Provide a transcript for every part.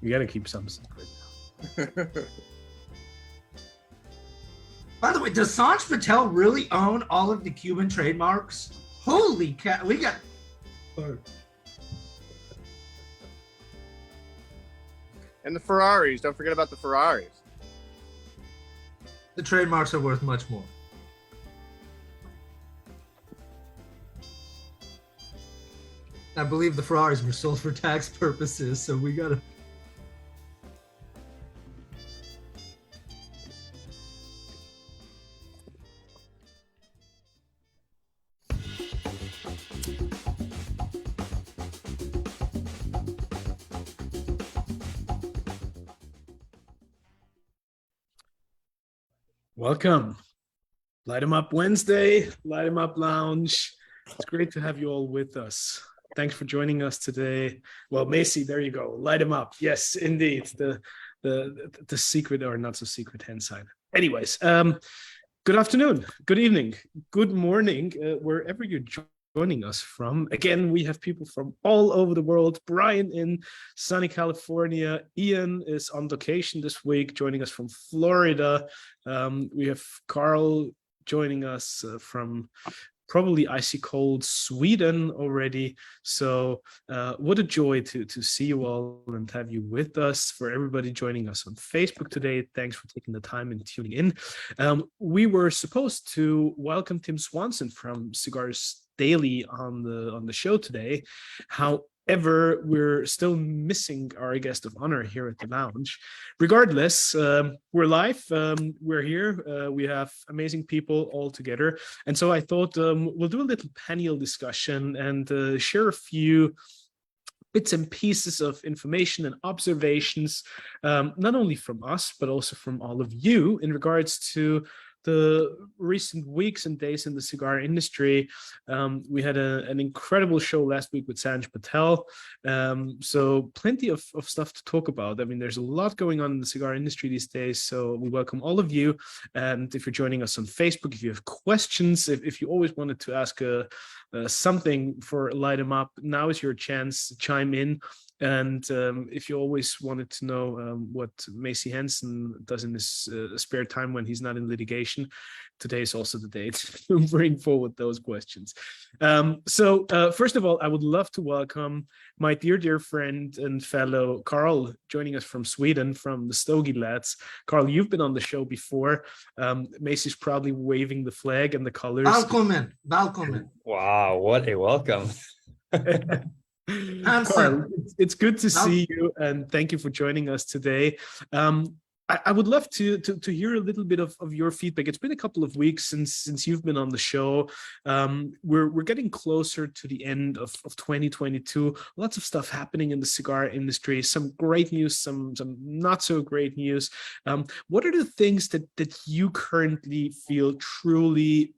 You got to keep some secret. By the way, does Sanj Patel really own all of the Cuban trademarks? Holy cow, we got... And the Ferraris. Don't forget about the Ferraris. The trademarks are worth much more. I believe the Ferraris were sold for tax purposes, so we gotta... Welcome. Light 'em Up Wednesday, Light 'em Up Lounge. It's great to have you all with us. Thanks for joining us today. Well, Macy, there you go. Light 'em up. Yes, indeed. The secret or not so secret hand sign. Anyways, good afternoon, good evening, good morning, wherever you're joining us from. Again, we have people from all over the world. Brian in sunny California. Ian is on vacation this week, joining us from Florida. We have Carl joining us from probably icy cold Sweden already. So what a joy to see you all and have you with us. For everybody joining us on Facebook today, thanks for taking the time and tuning in. We were supposed to welcome Tim Swanson from Cigars Daily on the show today. However, we're still missing our guest of honor here at the lounge. Regardless, we're live. We're here. We have amazing people all together. And so I thought we'll do a little panel discussion and share a few bits and pieces of information and observations, not only from us, but also from all of you in regards to the recent weeks and days in the cigar industry. We had an incredible show last week with Sanj Patel. So plenty of stuff to talk about. I mean, there's a lot going on in the cigar industry these days. So we welcome all of you. And if you're joining us on Facebook, if you have questions, if you always wanted to ask something for Light 'em Up, now is your chance to chime in. And if you always wanted to know what Macy Hansen does in his spare time when he's not in litigation, today is also the day to bring forward those questions. So first of all, I would love to welcome my dear friend and fellow Carl, joining us from Sweden, from the Stogie Lads. Carl, you've been on the show before. Macy's proudly waving the flag and the colors. Welcome. Wow, what a welcome. Carl, it's good to see you, and thank you for joining us today. I would love to hear a little bit of your feedback. It's been a couple of weeks since you've been on the show. We're getting closer to the end of 2022. Lots of stuff happening in the cigar industry. Some great news, some not so great news. What are the things that you currently feel truly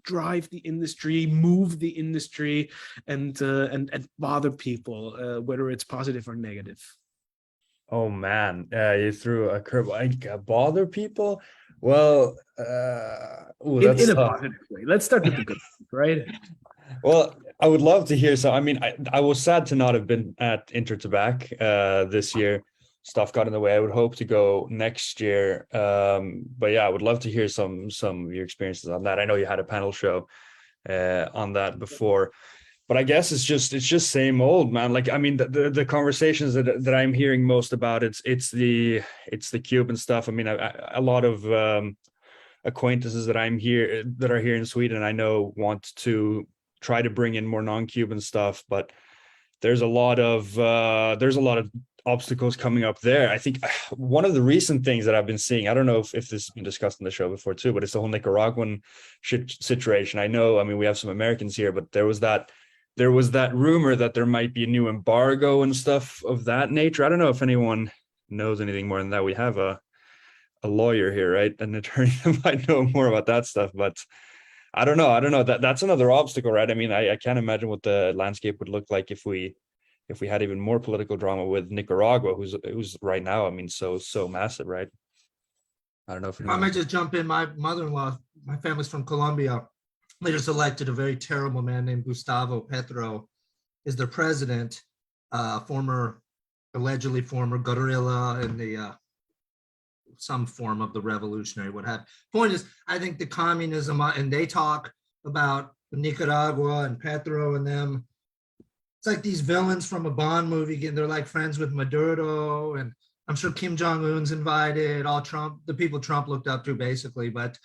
drive the industry, move the industry, and bother people, whether it's positive or negative? Oh man, you threw a curveball. Bother people? Well, in a positive way. Let's start with the good, right? Well, I would love to hear some. I mean, I was sad to not have been at Intertobac this year. Stuff got in the way. I would hope to go next year. But yeah, I would love to hear some of your experiences on that. I know you had a panel show on that before, but I guess it's just same old, man. Like, I mean, the conversations that I'm hearing most about, it's the Cuban stuff. I mean, a lot of acquaintances that are here in Sweden, I know want to try to bring in more non-Cuban stuff, but there's a lot of obstacles coming up there. I think one of the recent things that I've been seeing, I don't know if this has been discussed on the show before too, but it's the whole Nicaraguan situation. I know, I mean, we have some Americans here, but there was that rumor that there might be a new embargo and stuff of that nature. I don't know if anyone knows anything more than that. We have a lawyer here, right? An attorney that might know more about that stuff, but I don't know. That's another obstacle, right? I mean, I can't imagine what the landscape would look like if we had even more political drama with Nicaragua, who's right now, I mean, so massive, right? I don't know if I might just jump in. My mother-in-law, my family's from Colombia. They just elected a very terrible man named Gustavo Petro is their president, former allegedly former guerrilla in the some form of the revolutionary, what have. Point is, I think the communism, and they talk about Nicaragua and Petro and them. It's like these villains from a Bond movie, and they're like friends with Maduro, and I'm sure Kim Jong-un's invited, all Trump, the people Trump looked up to, basically. But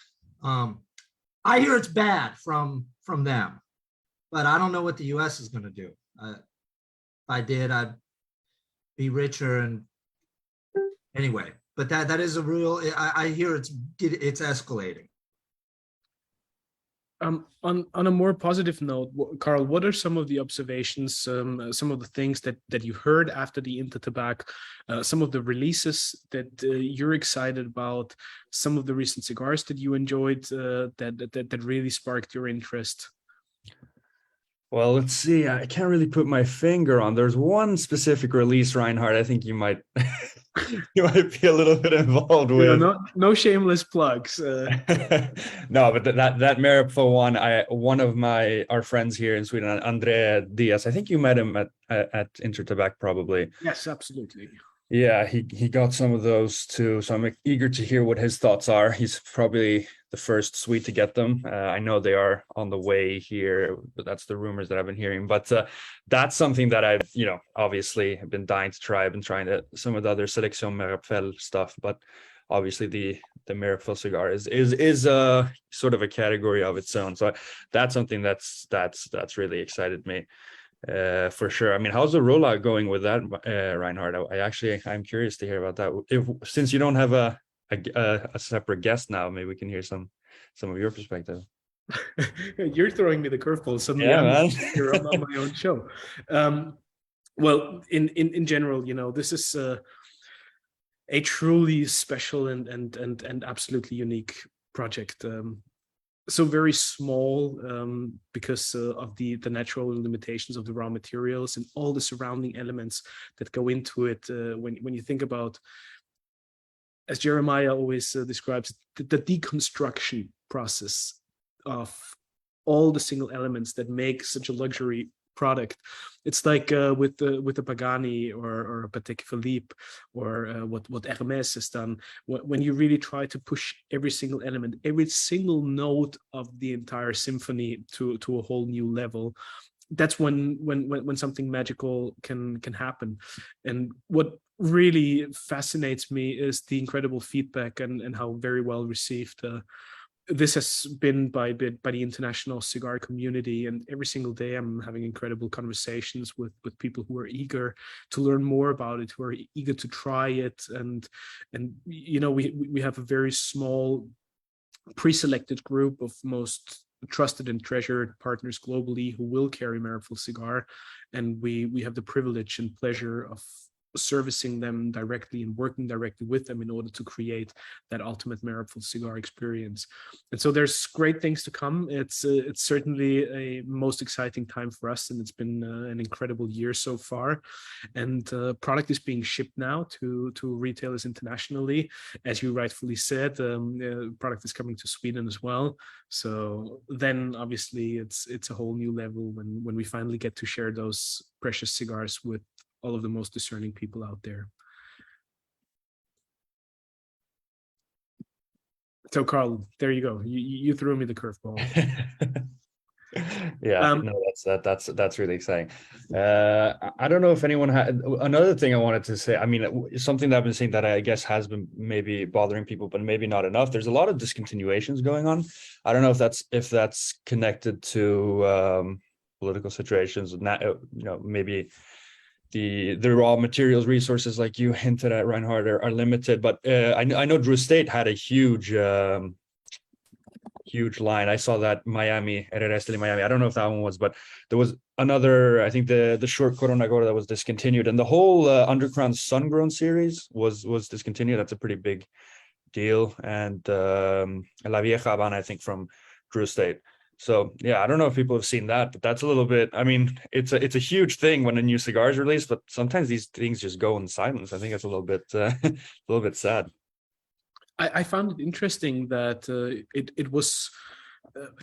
I hear it's bad from them, but I don't know what the U.S. is going to do. If I did, I'd be richer. And anyway, but that is a real. I hear it's escalating. On a more positive note, Carl, what are some of the observations, some of the things that you heard after the Intertabac, some of the releases that you're excited about, some of the recent cigars that you enjoyed that really sparked your interest? Well, let's see. I can't really put my finger on. There's one specific release, Reinhard. I think you might you might be a little bit involved with. No shameless plugs. No, but that Maripfel one of our friends here in Sweden, Andre Diaz. I think you met him at Intertabac probably. Yes, absolutely. Yeah, he got some of those too. So I'm eager to hear what his thoughts are. He's probably the first Swede to get them. I know they are on the way here, but that's the rumors that I've been hearing. But that's something that I've, obviously have been dying to try. I've been trying some of the other Selection Maripfel stuff, but obviously the Maripfel cigar is sort of a category of its own. So that's something that's really excited me. For sure. I mean, how's the rollout going with that, Reinhard? I'm curious to hear about that. Since you don't have a separate guest now, maybe we can hear some of your perspective. You're throwing me the curveball. Suddenly, yeah, you're on my own show. Well, in general, this is a truly special and absolutely unique project. So very small because of the natural limitations of the raw materials and all the surrounding elements that go into it. When you think about, as Jeremiah always describes, the deconstruction process of all the single elements that make such a luxury product. It's like with the Pagani or a Patek Philippe or what Hermès has done. When you really try to push every single element, every single note of the entire symphony to a whole new level, that's when something magical can happen. And what really fascinates me is the incredible feedback and how very well received this has been by the international cigar community. And every single day I'm having incredible conversations with people who are eager to learn more about it, who are eager to try it. And we have a very small pre-selected group of most trusted and treasured partners globally who will carry Maripfel cigar. And we have the privilege and pleasure of servicing them directly and working directly with them in order to create that ultimate Maripfel cigar experience. And so there's great things to come. It's certainly a most exciting time for us, and it's been an incredible year so far. And product is being shipped now to retailers internationally. As you rightfully said, product is coming to Sweden as well. So then obviously it's a whole new level when we finally get to share those precious cigars with all of the most discerning people out there. So Carl, there you go. You threw me the curveball. Yeah, no, that's really exciting. I don't know if anyone had another thing I wanted to say. I mean, something that I've been saying that I guess has been maybe bothering people, but maybe not enough. There's a lot of discontinuations going on. I don't know if that's connected to political situations. Maybe the raw materials resources, like you hinted at, Reinhard, are limited. But I know Drew Estate had a huge line. I saw that Miami, Herrera Esteli Miami. I don't know if that one was, but there was another, I think the short Corona Gorda that was discontinued, and the whole Underground Sun-Grown series was discontinued. That's a pretty big deal. And La Vieja Habana, I think, from Drew Estate. So yeah, I don't know if people have seen that, but that's a little bit. I mean, it's a huge thing when a new cigar is released, but sometimes these things just go in silence. I think that's a little bit sad. I found it interesting that it was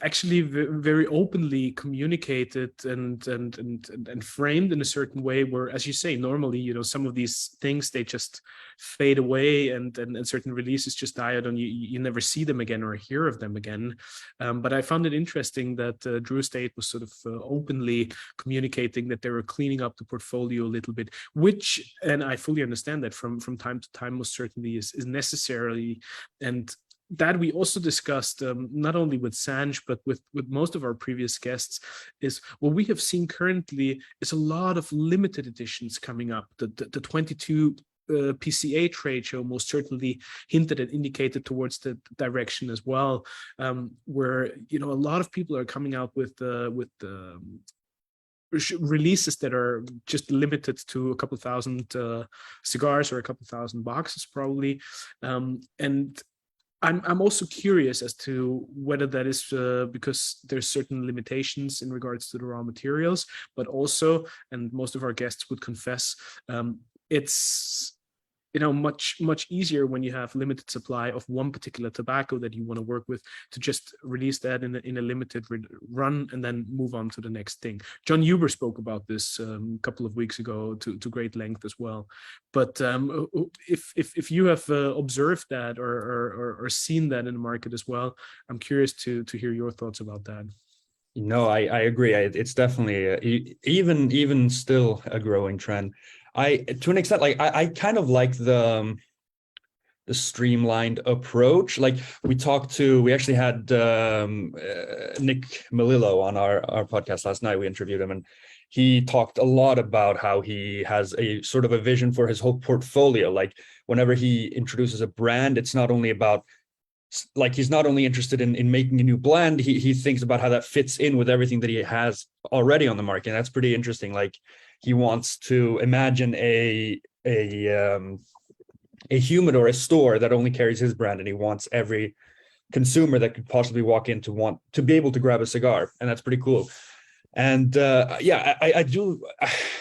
actually very openly communicated and framed in a certain way where, as you say, normally, you know, some of these things, they just fade away and certain releases just die out and you never see them again or hear of them again. But I found it interesting that Drew Estate was sort of openly communicating that they were cleaning up the portfolio a little bit, which, and I fully understand that from time to time, most certainly is necessary. And that we also discussed not only with Sanj, but with most of our previous guests, is what we have seen currently is a lot of limited editions coming up. The 22 PCA trade show most certainly hinted and indicated towards the direction as well, where, you know, a lot of people are coming out with releases that are just limited to a couple thousand cigars or a couple thousand boxes probably, and I'm also curious as to whether that is because there's certain limitations in regards to the raw materials, but also, and most of our guests would confess, it's, you know, much easier when you have limited supply of one particular tobacco that you want to work with to just release that in a limited run and then move on to the next thing. John Huber spoke about this a couple of weeks ago to great length as well. But if you have observed that or seen that in the market as well, I'm curious to hear your thoughts about that. No, I agree. It's definitely even still a growing trend. To an extent, like I kind of like the streamlined approach. Like we actually had Nick Melillo on our podcast last night. We interviewed him and he talked a lot about how he has a sort of a vision for his whole portfolio. Like whenever he introduces a brand, it's not only about, like, he's not only interested in making a new blend, he thinks about how that fits in with everything that he has already on the market. And that's pretty interesting. Like he wants to imagine a humidor, a store that only carries his brand, and he wants every consumer that could possibly walk in to want to be able to grab a cigar, and that's pretty cool. And I do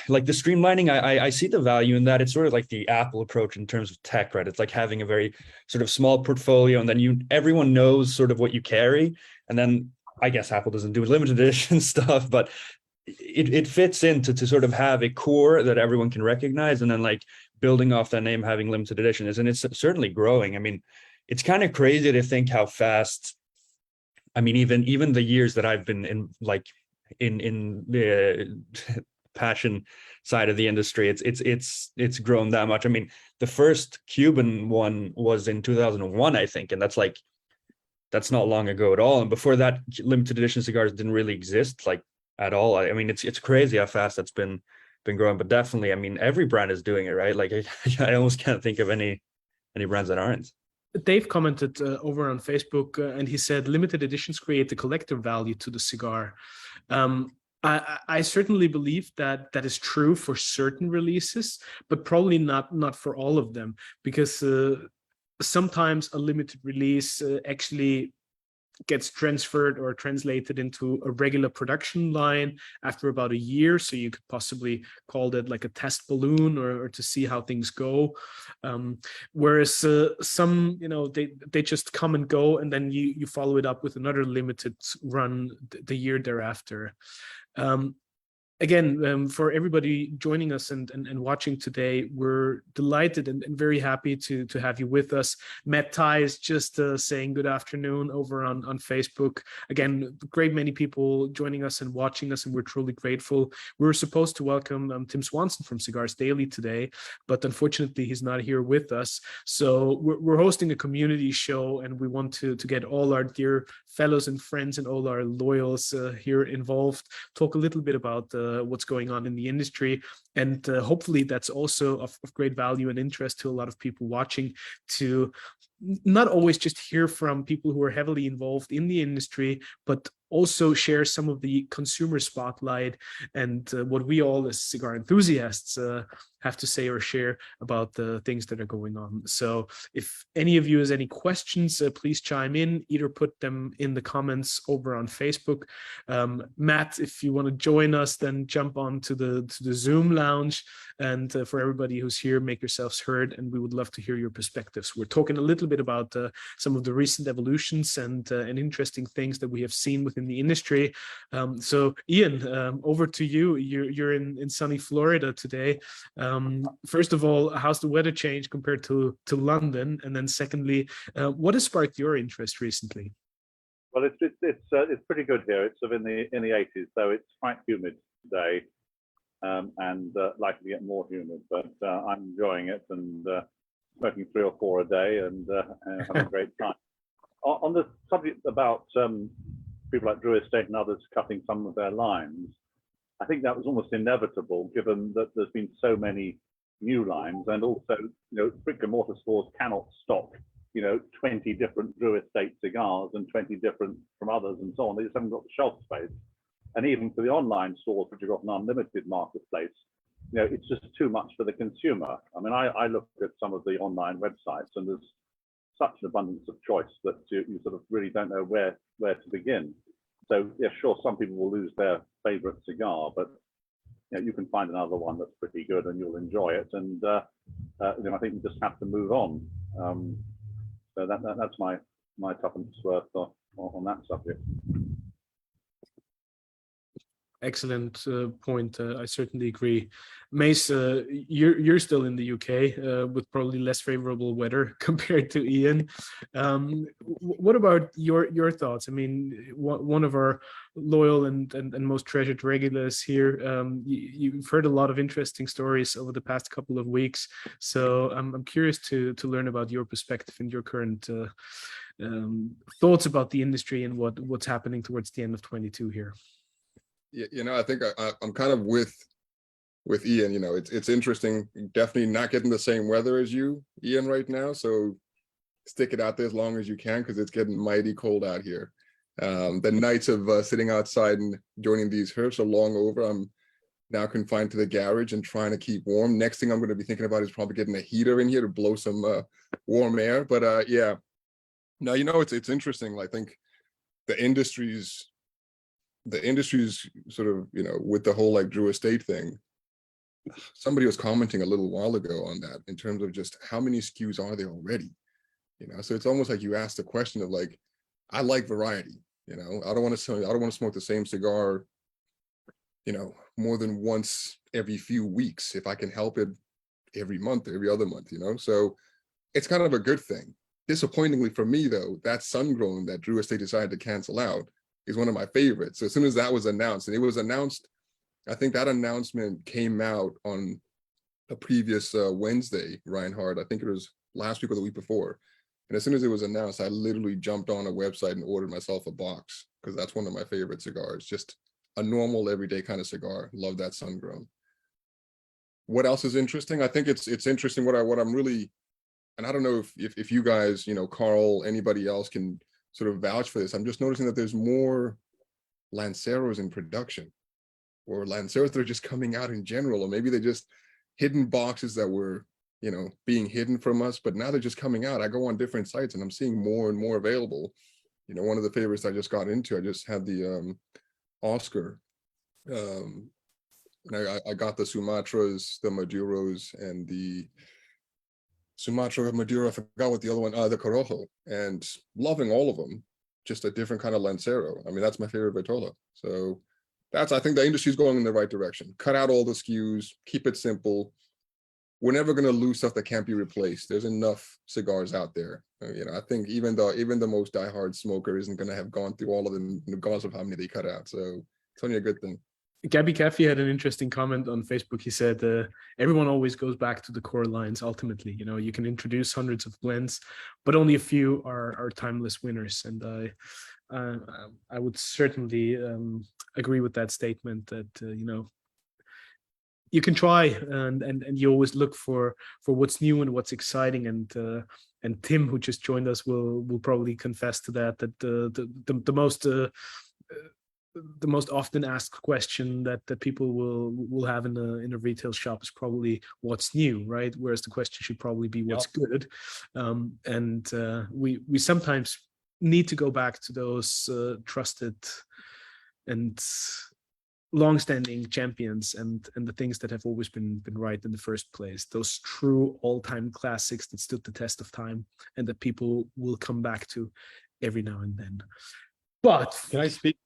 like the streamlining. I see the value in that. It's sort of like the Apple approach in terms of tech, right? It's like having a very sort of small portfolio, and then everyone knows sort of what you carry. And then I guess Apple doesn't do limited edition stuff, but it fits into to sort of have a core that everyone can recognize, and then like building off that name, having limited editions, and it's certainly growing. I mean, it's kind of crazy to think how fast. I mean, even the years that I've been in, like in the passion side of the industry, it's grown that much. I mean, the first Cuban one was in 2001, I think, and that's not long ago at all. And before that, limited edition cigars didn't really exist, like, at all. I mean, it's crazy how fast that's been growing. But definitely, I mean, every brand is doing it, right? Like I almost can't think of any brands that aren't. Dave commented over on Facebook, and he said limited editions create the collector value to the cigar. I certainly believe that is true for certain releases, but probably not for all of them, because sometimes a limited release actually gets transferred or translated into a regular production line after about a year. So you could possibly call that like a test balloon or to see how things go. Whereas some, you know, they just come and go, and then you follow it up with another limited run the year thereafter. Again, for everybody joining us and watching today, we're delighted and very happy to have you with us. Matt Ty is just saying good afternoon over on Facebook. Again, great many people joining us and watching us, and we're truly grateful. We were supposed to welcome Tim Swanson from Cigars Daily today, but unfortunately he's not here with us. So we're hosting a community show, and we want to get all our dear fellows and friends and all our loyals here involved, talk a little bit about what's going on in the industry. And hopefully that's also of great value and interest to a lot of people watching, to not always just hear from people who are heavily involved in the industry, but also share some of the consumer spotlight and what we all as cigar enthusiasts have to say or share about the things that are going on. So if any of you has any questions, please chime in, either put them in the comments over on Facebook. Matt, if you want to join us, then jump on to the Zoom lounge. And for everybody who's here, make yourselves heard, and we would love to hear your perspectives. We're talking a little bit about some of the recent evolutions and interesting things that we have seen within the industry. So Ian, over to you. You're in sunny Florida today. First of all, how's the weather changed compared to London? And then secondly, what has sparked your interest recently? Well, it's pretty good here. It's sort of in the 80s, so it's quite humid today, and likely to get more humid. But I'm enjoying it and smoking 3 or 4 a day and having a great time. On the subject about people like Drew Estate and others cutting some of their lines, I think that was almost inevitable, given that there's been so many new lines, and also, brick and mortar stores cannot stock 20 different Drew Estate cigars and 20 different from others and so on. They just haven't got the shelf space. And even for the online stores, which have got an unlimited marketplace, it's just too much for the consumer. I mean, I look at some of the online websites, and there's such an abundance of choice that you sort of really don't know where to begin. So yeah, sure, some people will lose their favorite cigar, but you can find another one that's pretty good and you'll enjoy it. And I think we just have to move on. So that's my tuppence worth on that subject. Excellent point. I certainly agree. Mace, you're still in the UK with probably less favorable weather compared to Ian. What about your thoughts? I mean, one of our loyal and most treasured regulars here. You've heard a lot of interesting stories over the past couple of weeks. So I'm curious to learn about your perspective and your current thoughts about the industry and what's happening towards the end of 22 here. I think I'm kind of with Ian. It's interesting. Definitely not getting the same weather as you, Ian, right now. So stick it out there as long as you can, because it's getting mighty cold out here. The nights of sitting outside and joining these herfs are long over. I'm now confined to the garage and trying to keep warm. Next thing I'm going to be thinking about is probably getting a heater in here to blow some warm air. But yeah, now it's interesting. I think the industry's sort of, with the whole Drew Estate thing, somebody was commenting a little while ago on that in terms of just how many SKUs are there already, so it's almost like you asked the question of I like variety, I don't want to smoke the same cigar, more than once every few weeks. If I can help it, every month, every other month, so it's kind of a good thing. Disappointingly for me though, that sun-grown that Drew Estate decided to cancel out is one of my favorites. So as soon as that was announced, and it was announced, I think that announcement came out on a previous Wednesday, Reinhard, I think it was last week or the week before. And as soon as it was announced, I literally jumped on a website and ordered myself a box, because that's one of my favorite cigars. Just a normal everyday kind of cigar. Love that sun-grown. What else is interesting? I think it's interesting what I'm really, and I don't know if you guys, Carl, anybody else can sort of vouch for this. I'm just noticing that there's more Lanceros in production, or Lanceros that are just coming out in general, or maybe they're just hidden boxes that were, being hidden from us, but now they're just coming out. I go on different sites and I'm seeing more and more available. One of the favorites I just got into, I just had the Oscar. And I got the Sumatras, the Maduros, and the Sumatra, Maduro, I forgot what the other one, the Corojo, and loving all of them, just a different kind of Lancero. I mean, that's my favorite Vitola. So I think the industry's going in the right direction. Cut out all the SKUs, keep it simple. We're never going to lose stuff that can't be replaced. There's enough cigars out there. I think even the most diehard smoker isn't going to have gone through all of them, regardless of how many they cut out. So it's only a good thing. Gabby Caffey had an interesting comment on Facebook. He said, everyone always goes back to the core lines. Ultimately, you can introduce hundreds of blends, but only a few are timeless winners. And I would certainly agree with that statement that, you can try and you always look for what's new and what's exciting. And Tim, who just joined us, will probably confess to that the most the most often asked question that people will have in a retail shop is probably what's new, right? Whereas the question should probably be what's good. And we sometimes need to go back to those trusted and long-standing champions and the things that have always been right in the first place. Those true all-time classics that stood the test of time and that people will come back to every now and then. But can I speak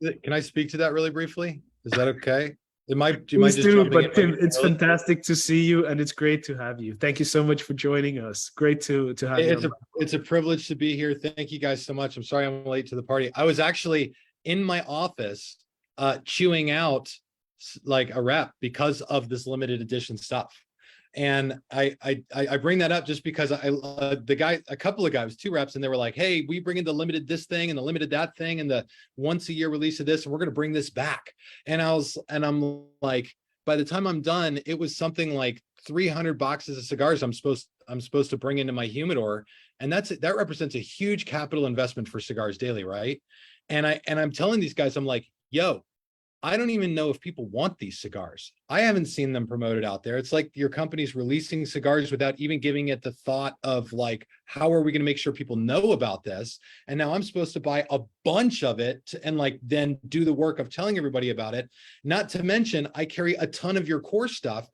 to that really briefly? Is that okay? Do you mind please just do, jumping but in? Tim, it's fantastic to see you, and it's great to have you. Thank you so much for joining us. Great to have you. It's a privilege to be here. Thank you guys so much. I'm sorry I'm late to the party. I was actually in my office chewing out like a rep because of this limited edition stuff. And I bring that up just because a couple of guys, 2 reps, and they were like, hey, we bring in the limited this thing and the limited that thing and the once a year release of this, and we're going to bring this back. And I'm like, by the time I'm done, it was something like 300 boxes of cigars I'm supposed to bring into my humidor. And that represents a huge capital investment for Cigars Daily, right? And I'm telling these guys, I'm like, yo, I don't even know if people want these cigars. I haven't seen them promoted out there. It's like your company's releasing cigars without even giving it the thought of like, how are we going to make sure people know about this? And now I'm supposed to buy a bunch of it and like then do the work of telling everybody about it. Not to mention, I carry a ton of your core stuff.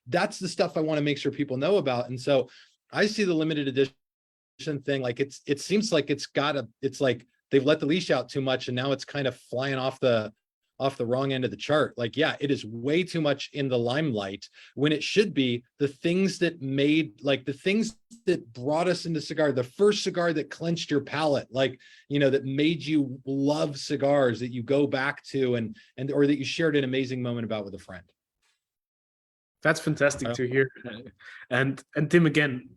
That's the stuff I want to make sure people know about. And so I see the limited edition thing, like it seems like it's like they've let the leash out too much, and now it's kind of flying off the wrong end of the chart. Like, yeah, it is way too much in the limelight when it should be the things that brought us into cigar, the first cigar that clenched your palate, like, that made you love cigars, that you go back to and or that you shared an amazing moment about with a friend. That's fantastic to hear. And Tim, again,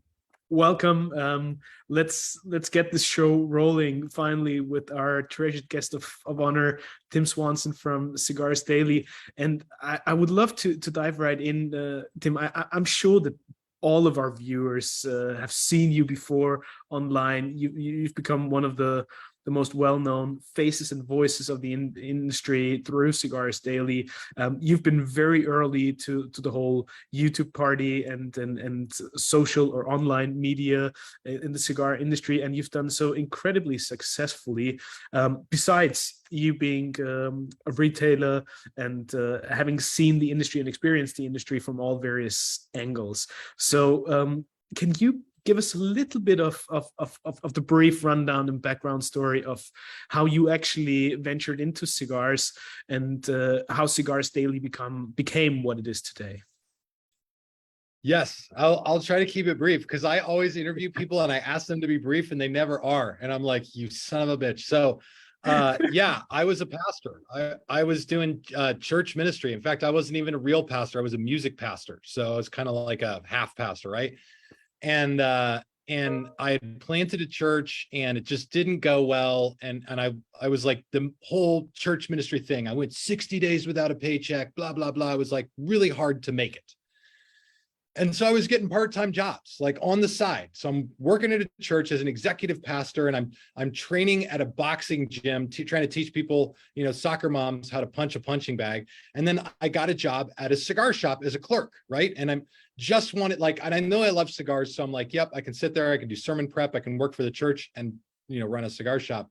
welcome. Let's get this show rolling finally with our treasured guest of honor, Tim Swanson from Cigars Daily. And I would love to dive right in, Tim. I'm sure that all of our viewers have seen you before online. You've become one of the most well-known faces and voices of the industry through Cigars Daily. You've been very early to the whole YouTube party and social or online media in the cigar industry, and you've done so incredibly successfully. Besides you being a retailer and having seen the industry and experienced the industry from all various angles. So can you give us a little bit of the brief rundown and background story of how you actually ventured into cigars and how Cigars Daily became what it is today? Yes, I'll try to keep it brief because I always interview people and I ask them to be brief and they never are. And I'm like, you son of a bitch. So yeah, I was a pastor. I was doing church ministry. In fact, I wasn't even a real pastor. I was a music pastor. So I was kind of like a half pastor, right? And I had planted a church and it just didn't go well. And I was like the whole church ministry thing. I went 60 days without a paycheck, blah, blah, blah. It was like really hard to make it. And so I was getting part-time jobs like on the side. So I'm working at a church as an executive pastor, and I'm training at a boxing gym, trying to teach people, soccer moms how to punch a punching bag. And then I got a job at a cigar shop as a clerk, right? And I'm just wanted and I know I love cigars. So I'm like, yep, I can sit there. I can do sermon prep. I can work for the church and, run a cigar shop.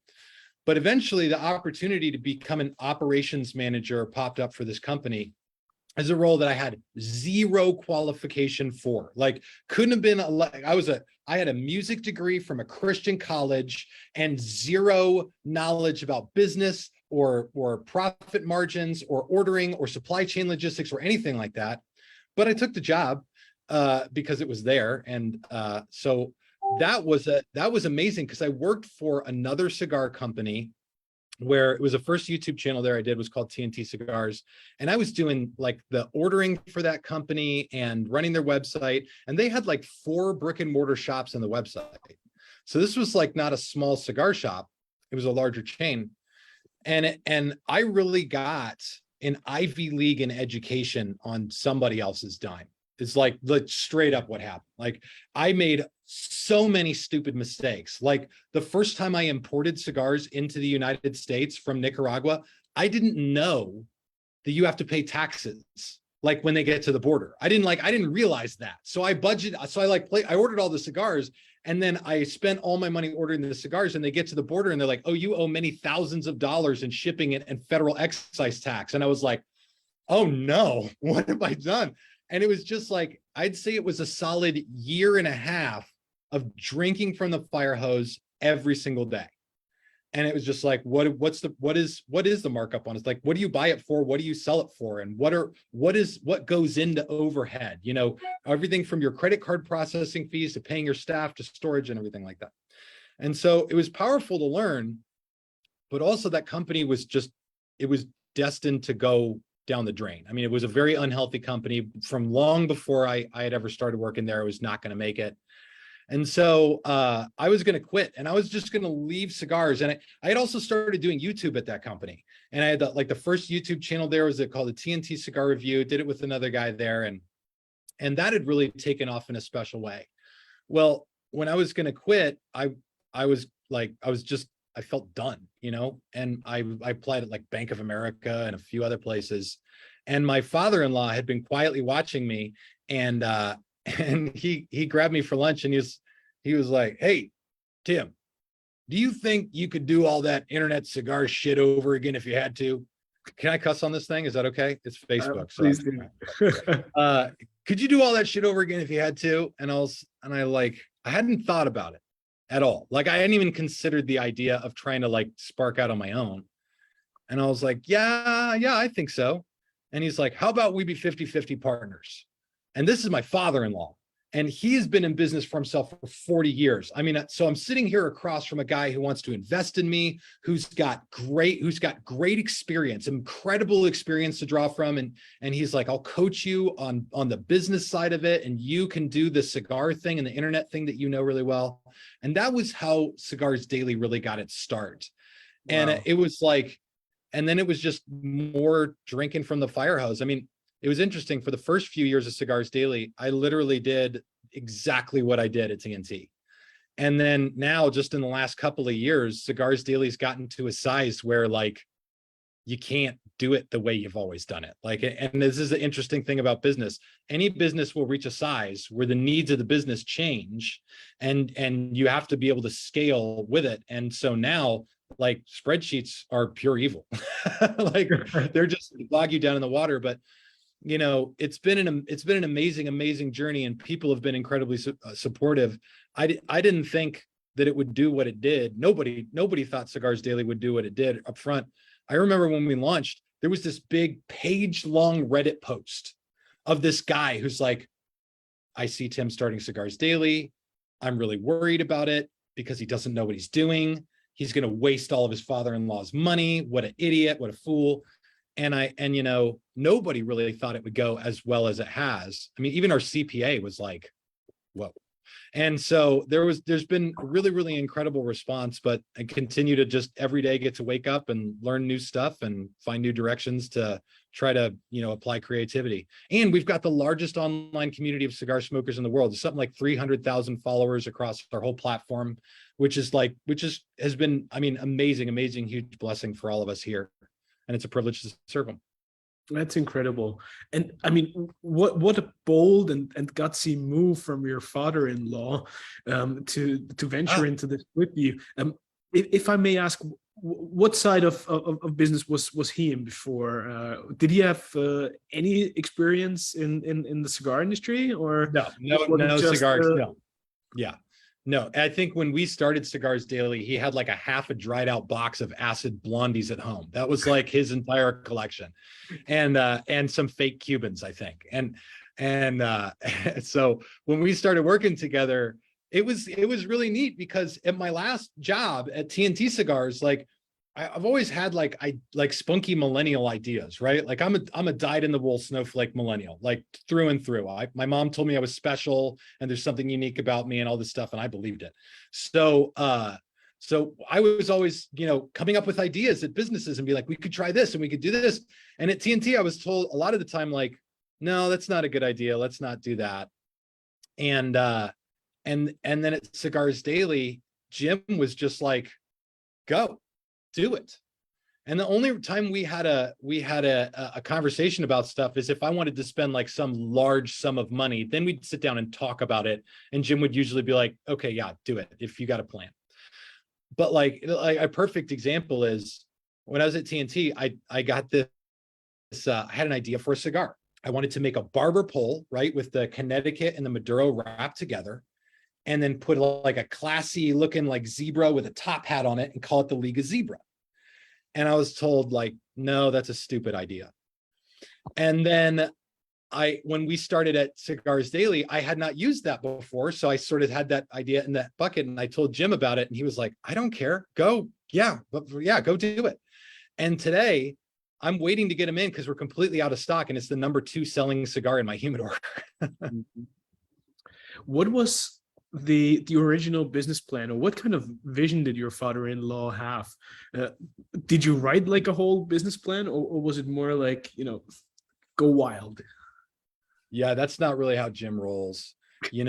But eventually the opportunity to become an operations manager popped up for this company as a role that I had zero qualification for. Like, couldn't have been, I had a music degree from a Christian college and zero knowledge about business or profit margins or ordering or supply chain logistics or anything like that. But I took the job because it was there. And so that was amazing because I worked for another cigar company where it was the first YouTube channel there I did was called TNT Cigars. And I was doing like the ordering for that company and running their website. And they had like 4 brick and mortar shops on the website. So this was like not a small cigar shop. It was a larger chain. And I really got an Ivy League in education on somebody else's dime. It's like straight up what happened. Like I made so many stupid mistakes. Like the first time I imported cigars into the United States from Nicaragua, I didn't know that you have to pay taxes like when they get to the border. I didn't realize that. So I ordered all the cigars, and then I spent all my money ordering the cigars, and they get to the border and they're like, oh, you owe many thousands of dollars in shipping and federal excise tax. And I was like, oh no, what have I done? And it was just like, I'd say it was a solid year and a half of drinking from the fire hose every single day. And it was just like, what is the markup on it? It's like, what do you buy it for? What do you sell it for? And what goes into overhead? You know, everything from your credit card processing fees to paying your staff to storage and everything like that. And so it was powerful to learn, but also that company was destined to go down the drain. I mean, it was a very unhealthy company from long before I had ever started working there. I was not going to make it. And so I was going to quit, and I was just going to leave cigars. And I had also started doing YouTube at that company. And I had the first YouTube channel there was called the TNT Cigar Review, did it with another guy there. And that had really taken off in a special way. Well, when I was going to quit, I felt done, you know, and I applied at like Bank of America and a few other places. And my father-in-law had been quietly watching me, and he grabbed me for lunch, and he was like, hey, Tim, do you think you could do all that internet cigar shit over again if you had to? Can I cuss on this thing? Is that okay? It's Facebook. Please do. Could you do all that shit over again if you had to? And I hadn't thought about it at all. Like, I hadn't even considered the idea of trying to like spark out on my own. And I was like, yeah, I think so. And he's like, how about we be 50-50 partners? And this is my father-in-law, and he's been in business for himself for 40 years. I mean, so I'm sitting here across from a guy who wants to invest in me, who's got great experience, incredible experience to draw from. And he's like, I'll coach you on the business side of it, and you can do the cigar thing and the internet thing that you know really well. And that was how Cigars Daily really got its start. Wow. And it was like, and then it was just more drinking from the fire hose. I mean, it was interesting. For the first few years of Cigars Daily, I literally did exactly what I did at TNT. And then now, just in the last couple of years, Cigars Daily's gotten to a size where like you can't do it the way you've always done it. Like, and this is the interesting thing about business. Any business will reach a size where the needs of the business change, and you have to be able to scale with it. And so now, like, spreadsheets are pure evil. Like, they're just bog you down in the water. But you know, it's been an amazing journey, and people have been incredibly supportive. I didn't think that it would do what it did. Nobody thought Cigars Daily would do what it did up front. I remember when we launched, there was this big page-long Reddit post of this guy who's like, I see Tim starting Cigars Daily. I'm really worried about it because he doesn't know what he's doing. He's going to waste all of his father-in-law's money. What an idiot, what a fool. And you know, nobody really thought it would go as well as it has. I mean, even our CPA was like, whoa. And so there's been a really incredible response, but I continue to just every day get to wake up and learn new stuff and find new directions to try to, you know, apply creativity. And we've got the largest online community of cigar smokers in the world. It's something like 300,000 followers across our whole platform, which has been, I mean, amazing, huge blessing for all of us here. And it's a privilege to serve them. That's incredible. And I mean, what a bold and gutsy move from your father-in-law to venture into this with you. If I may ask, what side of business was he in before? Did he have any experience in the cigar industry, or no cigars? No. Yeah. No, I think when we started Cigars Daily, he had like a dried out box of acid blondies at home. That was like his entire collection, and some fake Cubans, I think. And so when we started working together, it was really neat, because at my last job at TNT Cigars, like, I've always had like spunky millennial ideas, right? Like, I'm a dyed-in-the-wool snowflake millennial, like through and through. My mom told me I was special and there's something unique about me and all this stuff, and I believed it. So I was always, you know, coming up with ideas at businesses and be like, we could try this and we could do this. And at TNT, I was told a lot of the time, like, no, that's not a good idea. Let's not do that. And then at Cigars Daily, Jim was just like, go. Do it. And the only time we had a conversation about stuff is if I wanted to spend like some large sum of money, then we'd sit down and talk about it. And Jim would usually be like, okay, yeah, do it if you got a plan. But like a perfect example is when I was at TNT, I got this, I had an idea for a cigar. I wanted to make a barber pole, right, with the Connecticut and the Maduro wrapped together, and then put like a classy looking like zebra with a top hat on it and call it the Liga Zebra. And I was told like, no, that's a stupid idea. And then when we started at Cigars Daily, I had not used that before. So I sort of had that idea in that bucket, and I told Jim about it, and he was like, I don't care. Go. Yeah, go do it. And today I'm waiting to get him in because we're completely out of stock, and it's the #2 selling cigar in my humidor. What was the original business plan, or what kind of vision did your father-in-law have? Did you write like a whole business plan, or was it more like, go wild? Yeah, that's not really how Jim rolls. He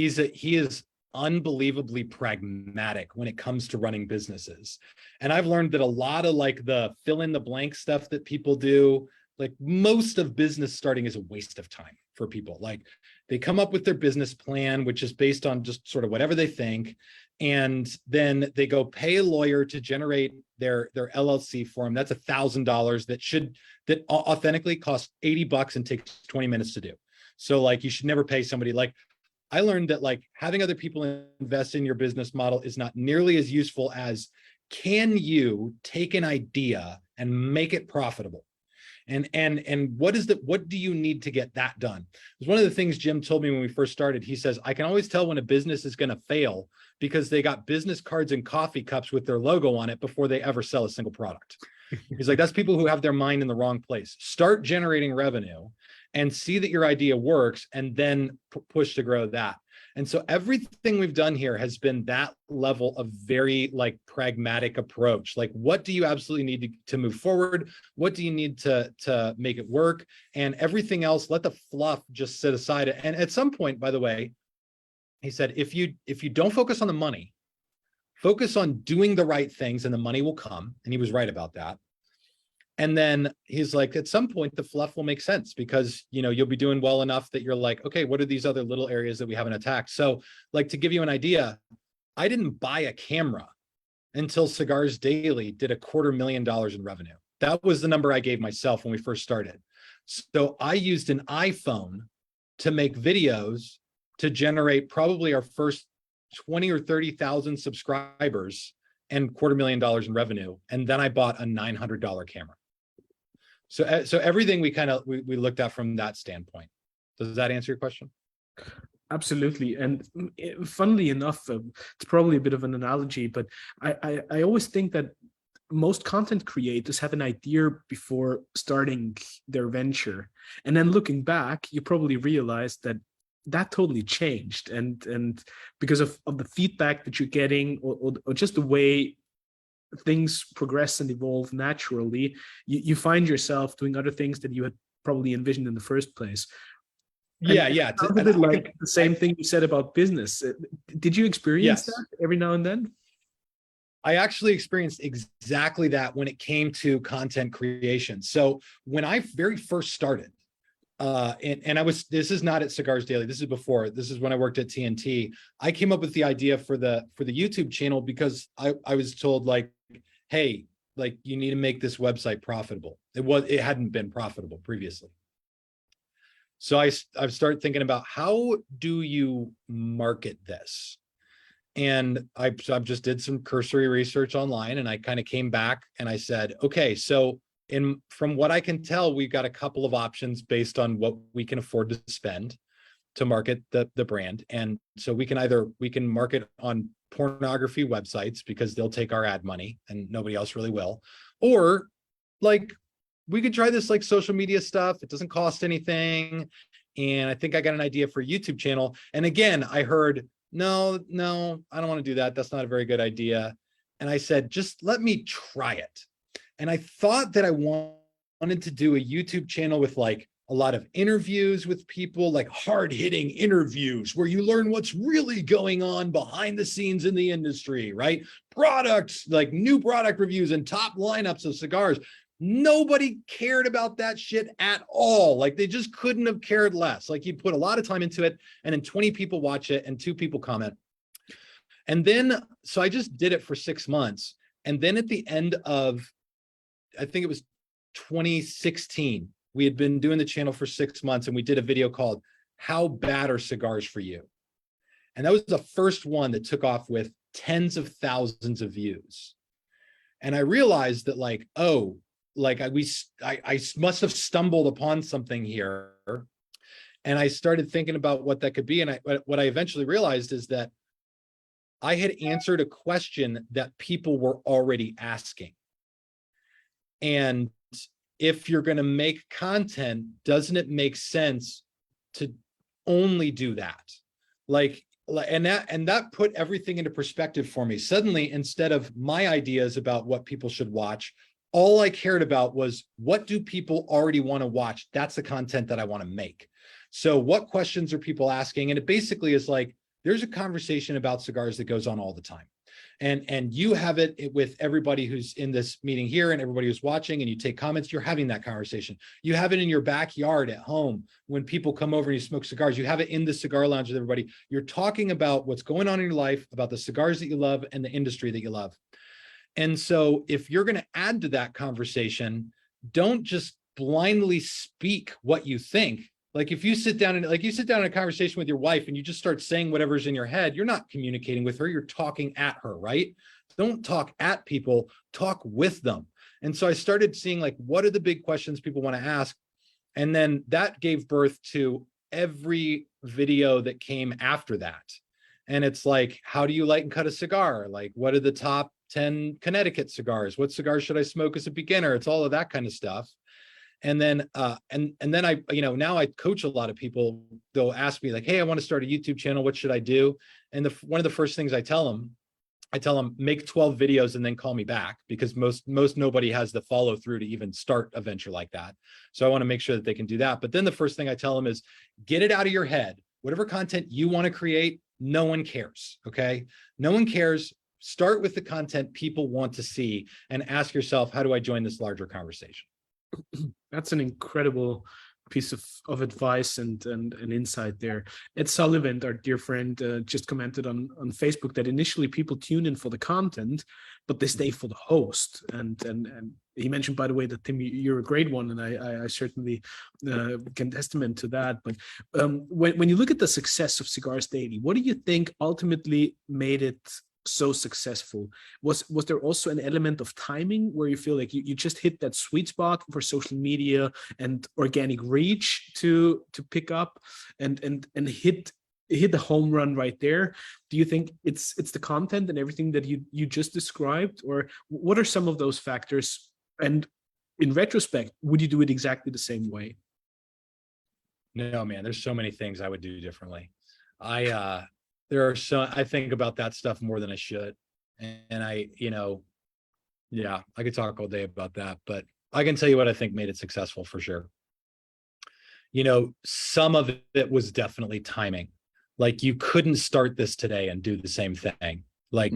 is unbelievably pragmatic when it comes to running businesses. And I've learned that a lot of like the fill in the blank stuff that people do, like most of business starting is a waste of time for people. Like they come up with their business plan, which is based on just sort of whatever they think. And then they go pay a lawyer to generate their LLC form. That's $1,000 that authentically costs $80 and takes 20 minutes to do. So like you should never pay somebody. Like I learned that like having other people invest in your business model is not nearly as useful as, can you take an idea and make it profitable? And what do you need to get that done? It was one of the things Jim told me when we first started. He says, I can always tell when a business is going to fail because they got business cards and coffee cups with their logo on it before they ever sell a single product. He's like, that's people who have their mind in the wrong place. Start generating revenue and see that your idea works, and then push to grow that. And so everything we've done here has been that level of very like pragmatic approach. Like, what do you absolutely need to move forward? What do you need to make it work? And everything else, let the fluff just sit aside. And at some point, by the way, he said, if you don't focus on the money, focus on doing the right things and the money will come. And he was right about that. And then he's like, at some point, the fluff will make sense because, you'll be doing well enough that you're like, okay, what are these other little areas that we haven't attacked? So like, to give you an idea, I didn't buy a camera until Cigars Daily did $250,000 in revenue. That was the number I gave myself when we first started. So I used an iPhone to make videos to generate probably our first 20 or 30,000 subscribers and $250,000 in revenue. And then I bought a $900 camera. So everything we looked at from that standpoint. Does that answer your question? Absolutely. And funnily enough, it's probably a bit of an analogy, but I always think that most content creators have an idea before starting their venture. And then looking back, you probably realize that totally changed. And because of the feedback that you're getting, or just the way things progress and evolve naturally, you find yourself doing other things that you had probably envisioned in the first place. Yeah. It sounded like the same thing you said about business. Did you experience that every now and then? I actually experienced exactly that when it came to content creation. So when I very first started, this is not at Cigars Daily, this is before, this is when I worked at TNT. I came up with the idea for the YouTube channel because I was told like, hey, like you need to make this website profitable. It hadn't been profitable previously. So I've started thinking about how do you market this? And I just did some cursory research online, and I kind of came back and I said, okay, so from what I can tell, we've got a couple of options based on what we can afford to spend to market the brand. And so we can market on pornography websites because they'll take our ad money and nobody else really will. Or like we could try this like social media stuff. It doesn't cost anything. And I think I got an idea for a YouTube channel. And again, I heard, no, I don't want to do that. That's not a very good idea. And I said, just let me try it. And I thought that I wanted to do a YouTube channel with like a lot of interviews with people, like hard-hitting interviews where you learn what's really going on behind the scenes in the industry, right? Products, like new product reviews and top lineups of cigars. Nobody cared about that shit at all. Like they just couldn't have cared less. Like you put a lot of time into it and then 20 people watch it and 2 people comment. And then, so I just did it for 6 months. And then at the end of, I think it was 2016, we had been doing the channel for 6 months and we did a video called How Bad Are Cigars for You? And that was the first one that took off with tens of thousands of views. And I realized that like, oh, like I must have stumbled upon something here. And I started thinking about what that could be. And what I eventually realized is that I had answered a question that people were already asking. And if you're going to make content, doesn't it make sense to only do that? And that put everything into perspective for me. Suddenly, instead of my ideas about what people should watch, all I cared about was, what do people already want to watch? That's the content that I want to make. So what questions are people asking? And it basically is like, there's a conversation about cigars that goes on all the time. And you have it with everybody who's in this meeting here and everybody who's watching, and you take comments, you're having that conversation. You have it in your backyard at home when people come over and you smoke cigars. You have it in the cigar lounge with everybody. You're talking about what's going on in your life, about the cigars that you love and the industry that you love. And so if you're going to add to that conversation, don't just blindly speak what you think. Like if you sit down in a conversation with your wife and you just start saying whatever's in your head, you're not communicating with her, you're talking at her, right? Don't talk at people, talk with them. And so I started seeing like, what are the big questions people want to ask? And then that gave birth to every video that came after that. And it's like, how do you light and cut a cigar? Like, what are the top 10 Connecticut cigars? What cigars should I smoke as a beginner? It's all of that kind of stuff. And then, and then I, now I coach a lot of people. They'll ask me like, hey, I want to start a YouTube channel. What should I do? And one of the first things I tell them, make 12 videos and then call me back, because most nobody has the follow through to even start a venture like that. So I want to make sure that they can do that. But then the first thing I tell them is, get it out of your head. Whatever content you want to create, no one cares. Okay. No one cares. Start with the content people want to see and ask yourself, how do I join this larger conversation? That's an incredible piece of advice and insight there. Ed Sullivan, our dear friend, just commented on Facebook that initially people tune in for the content, but they stay for the host. And he mentioned, by the way, that Tim, you're a great one, and I certainly can testament to that. But when you look at the success of Cigars Daily, what do you think ultimately made it so successful? Was there also an element of timing where you feel like you just hit that sweet spot for social media and organic reach to pick up and hit the home run right there? Do you think it's the content and everything that you just described, or what are some of those factors? And in retrospect, would you do it exactly the same way? No, man, there's so many things I would do differently. I think about that stuff more than I should. And I could talk all day about that, but I can tell you what I think made it successful for sure. Some of it was definitely timing. Like you couldn't start this today and do the same thing. Like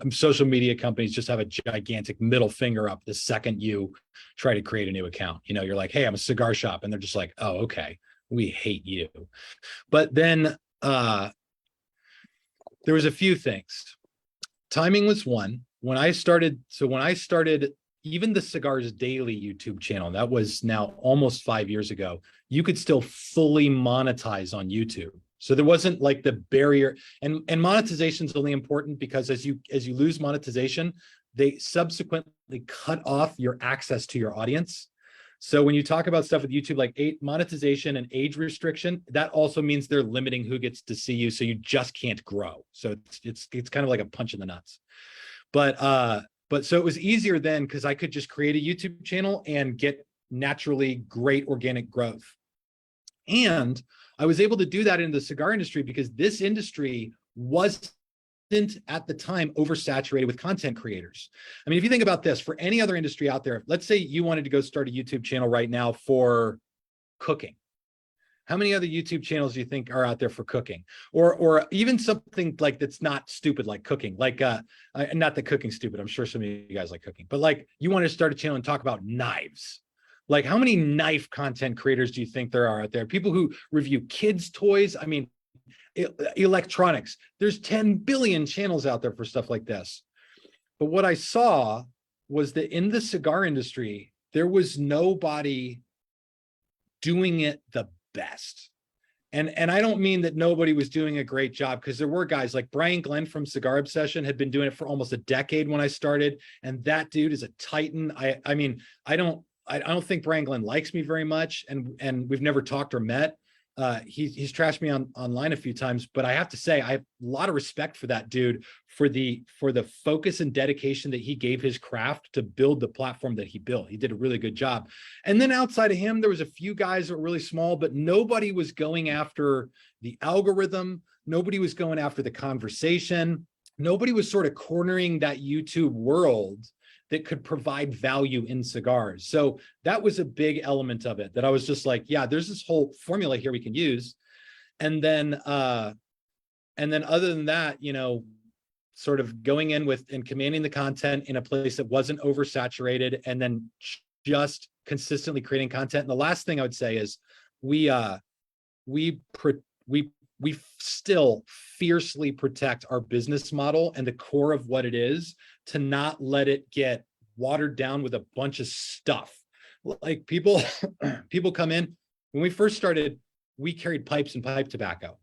social media companies just have a gigantic middle finger up the second you try to create a new account. You're like, hey, I'm a cigar shop. And they're just like, oh, okay, we hate you. But then, there was a few things. Timing was one. When I started even the Cigars Daily YouTube channel, that was now almost 5 years ago, you could still fully monetize on YouTube. So there wasn't like the barrier, and monetization is only important because as you lose monetization, they subsequently cut off your access to your audience. So when you talk about stuff with YouTube, like monetization and age restriction, that also means they're limiting who gets to see you. So you just can't grow. So it's kind of like a punch in the nuts. But so it was easier then because I could just create a YouTube channel and get naturally great organic growth. And I was able to do that in the cigar industry because this industry wasn't at the time oversaturated with content creators. I mean, if you think about this, for any other industry out there, let's say you wanted to go start a YouTube channel right now for cooking? How many other YouTube channels do you think are out there for cooking? Or even something like that's not stupid like cooking, like not that cooking's stupid. I'm sure some of you guys like cooking, but like you want to start a channel and talk about knives. Like how many knife content creators do you think there are out there? People who review kids' toys. I mean, electronics. There's 10 billion channels out there for stuff like this. But what I saw was that in the cigar industry, there was nobody doing it the best. And I don't mean that nobody was doing a great job, because there were guys like Brian Glenn from Cigar Obsession had been doing it for almost a decade when I started. And that dude is a titan. I mean, I don't think Brian Glenn likes me very much. And we've never talked or met. He's trashed me online a few times, but I have to say I have a lot of respect for that dude for the focus and dedication that he gave his craft to build the platform that he built. He did a really good job. And then outside of him, there was a few guys that were really small, but nobody was going after the algorithm. Nobody was going after the conversation. Nobody was sort of cornering that YouTube world that could provide value in cigars. So that was a big element of it that I was just like, yeah, there's this whole formula here we can use. And then other than that, you know, sort of going in with and commanding the content in a place that wasn't oversaturated, and then just consistently creating content. And the last thing I would say is we still fiercely protect our business model and the core of what it is, to not let it get watered down with a bunch of stuff. Like people come in. When we first started, we carried pipes and pipe tobacco.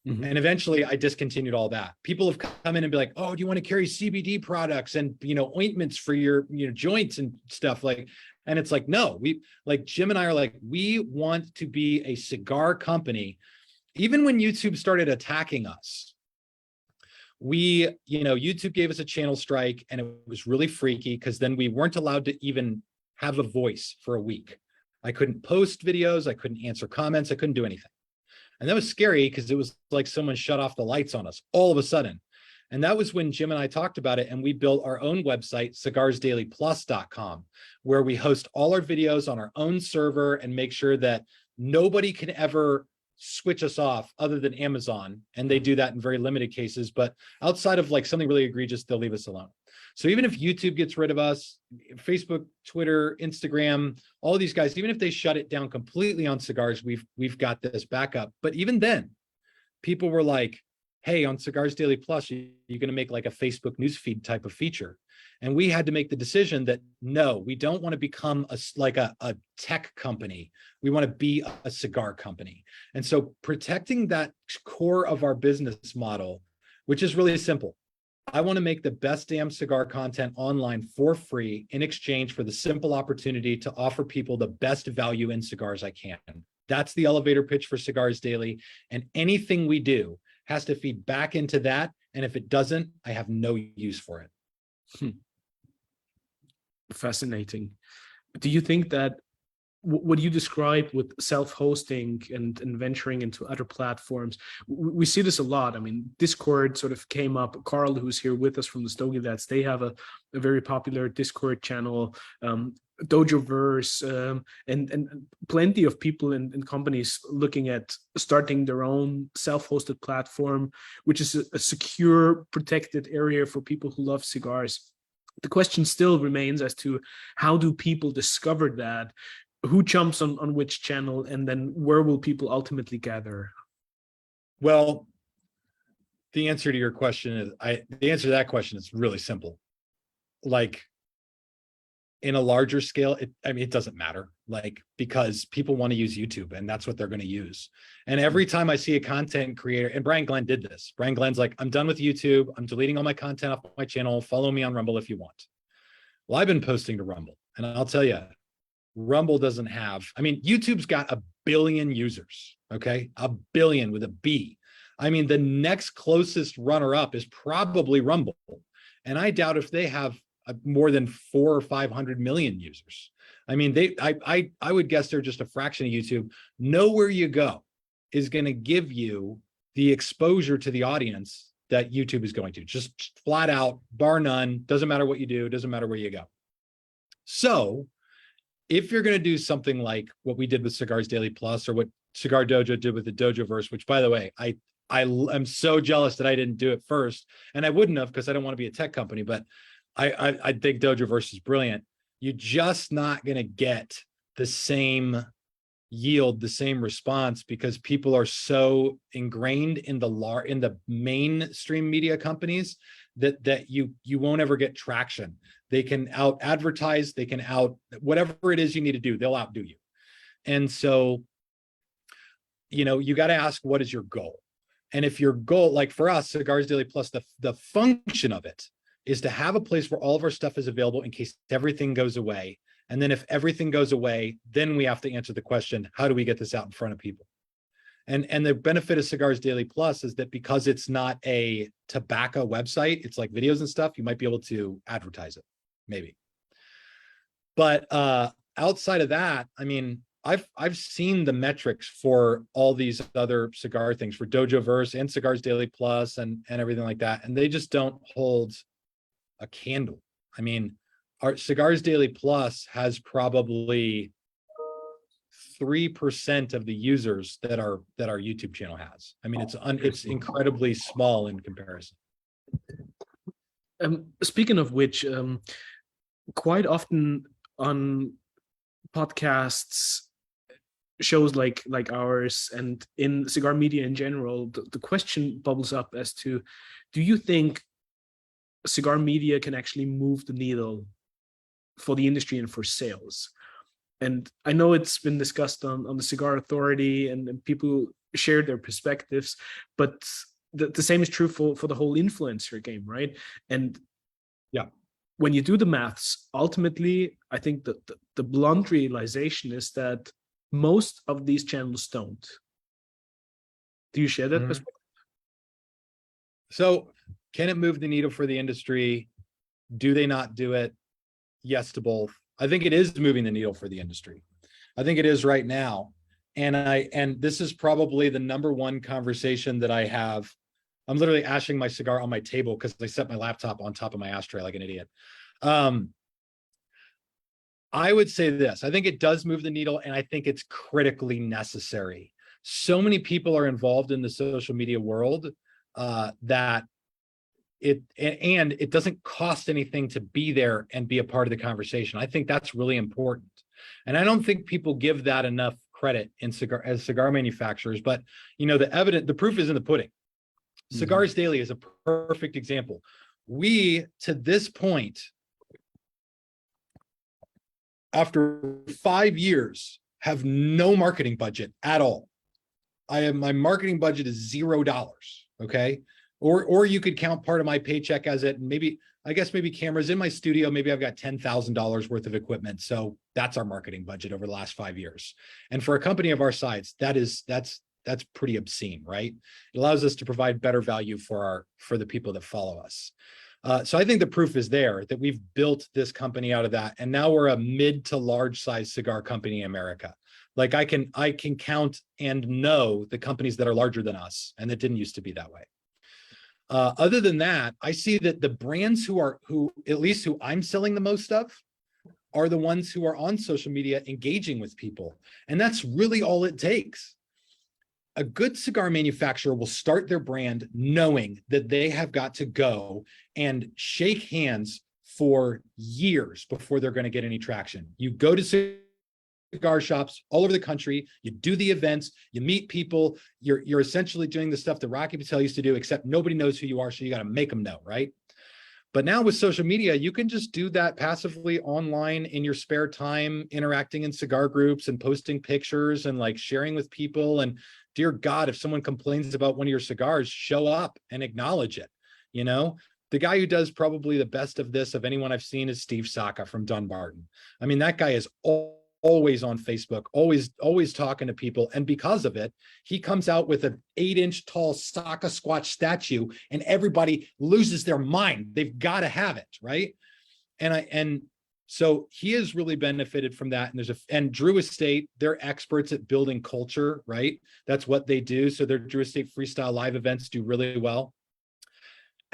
Mm-hmm. And eventually I discontinued all that. People have come in and be like, oh, do you want to carry CBD products and, you know, ointments for your, you know, joints and stuff like, and it's like, no, we like Jim and I are like, we want to be a cigar company. Even when YouTube started attacking us, YouTube gave us a channel strike, and it was really freaky because then we weren't allowed to even have a voice for a week. I couldn't post videos. I couldn't answer comments. I couldn't do anything. And that was scary because it was like someone shut off the lights on us all of a sudden. And that was when Jim and I talked about it, and we built our own website, cigarsdailyplus.com, where we host all our videos on our own server and make sure that nobody can ever switch us off other than Amazon. And they do that in very limited cases, but outside of like something really egregious, they'll leave us alone. So even if YouTube gets rid of us, Facebook, Twitter, Instagram, all these guys, even if they shut it down completely on cigars, we've got this backup. But even then, people were like, hey, on Cigars Daily Plus, you're going to make like a Facebook newsfeed type of feature. And we had to make the decision that no, we don't want to become a tech company. We want to be a cigar company. And so protecting that core of our business model, which is really simple. I want to make the best damn cigar content online for free in exchange for the simple opportunity to offer people the best value in cigars I can. That's the elevator pitch for Cigars Daily. And anything we do has to feed back into that. And if it doesn't, I have no use for it. Fascinating. Do you think that what you described with self-hosting and venturing into other platforms, we see this a lot. I mean, Discord sort of came up. Carl, who's here with us from the Stogie Lads, they have a very popular Discord channel, Dojoverse, and plenty of people and companies looking at starting their own self-hosted platform, which is a secure, protected area for people who love cigars. The question still remains as to how do people discover that? Who jumps on which channel, and then where will people ultimately gather? Well, the answer to your question is, the answer to that question is really simple. Like in a larger scale, it doesn't matter, like, because people want to use YouTube and that's what they're going to use. And every time I see a content creator, and Brian Glenn did this, Brian Glenn's like, I'm done with YouTube. I'm deleting all my content off my channel. Follow me on Rumble if you want. Well, I've been posting to Rumble, and I'll tell you, Rumble doesn't have, YouTube's got 1 billion users, okay? 1 billion with a B. The next closest runner-up is probably Rumble. And I doubt if they have more than 400 or 500 million users. I would guess they're just a fraction of YouTube. Nowhere you go is going to give you the exposure to the audience that YouTube is going to. Just flat out, bar none, doesn't matter what you do, doesn't matter where you go. So if you're going to do something like what we did with Cigars Daily Plus, or what Cigar Dojo did with the Dojo Verse, which, by the way, I'm so jealous that I didn't do it first, and I wouldn't have, because I don't want to be a tech company, but I think Dojo Verse is brilliant. You're just not going to get the same yield, the same response, because people are so ingrained in the mainstream media companies that you won't ever get traction. They can out advertise, they can whatever it is you need to do, they'll outdo you. And so, you got to ask, what is your goal? And if your goal, like for us, Cigars Daily Plus, the function of it is to have a place where all of our stuff is available in case everything goes away. And then if everything goes away, then we have to answer the question, how do we get this out in front of people? And the benefit of Cigars Daily Plus is that because it's not a tobacco website, it's like videos and stuff, you might be able to advertise it, maybe. But outside of that, I mean, I've seen the metrics for all these other cigar things, for Dojo Verse and Cigars Daily Plus and everything like that, and they just don't hold a candle. I mean, our Cigars Daily Plus has probably 3% of the users that our YouTube channel has. I mean, it's incredibly small in comparison. Speaking of which, quite often on podcasts, shows like ours, and in cigar media in general, the question bubbles up as to, do you think cigar media can actually move the needle for the industry and for sales? And I know it's been discussed on the Cigar Authority, and people share their perspectives, but the same is true for the whole influencer game, right? And yeah, when you do the maths, ultimately, I think that the blunt realization is that most of these channels don't. Do you share that perspective? So can it move the needle for the industry? Do they not do it? Yes to both. I think it is moving the needle for the industry. I think it is right now. And this is probably the number one conversation that I have. I'm literally ashing my cigar on my table because I set my laptop on top of my ashtray like an idiot. I would say this: I think it does move the needle, and I think it's critically necessary. So many people are involved in the social media world that it doesn't cost anything to be there and be a part of the conversation. I think that's really important, and I don't think people give that enough credit as cigar manufacturers. But the proof is in the pudding. Cigars Daily is a perfect example. We, to this point, after 5 years, have no marketing budget at all. My marketing budget is $0. Okay. Or you could count part of my paycheck as it, and maybe cameras in my studio, maybe I've got $10,000 worth of equipment. So that's our marketing budget over the last 5 years. And for a company of our size, that's pretty obscene, right? It allows us to provide better value for the people that follow us. So I think the proof is there that we've built this company out of that. And now we're a mid to large size cigar company in America. Like I can count and know the companies that are larger than us, and it didn't used to be that way. Other than that, I see that the brands who I'm selling the most of are the ones who are on social media engaging with people. And that's really all it takes. A good cigar manufacturer will start their brand knowing that they have got to go and shake hands for years before they're going to get any traction. You go to cigar shops all over the country, you do the events, you meet people, you're essentially doing the stuff that Rocky Patel used to do, except nobody knows who you are, so you got to make them know, right? But now with social media, you can just do that passively online in your spare time, interacting in cigar groups and posting pictures and like sharing with people. And dear God, if someone complains about one of your cigars, show up and acknowledge it. The guy who does probably the best of this of anyone I've seen is Steve Saka from Dunbarton. I mean, that guy is always on Facebook, always talking to people. And because of it, he comes out with an 8-inch tall Saka Squatch statue and everybody loses their mind. They've got to have it, right? And so he has really benefited from that. And Drew Estate, they're experts at building culture, right? That's what they do. So their Drew Estate freestyle live events do really well.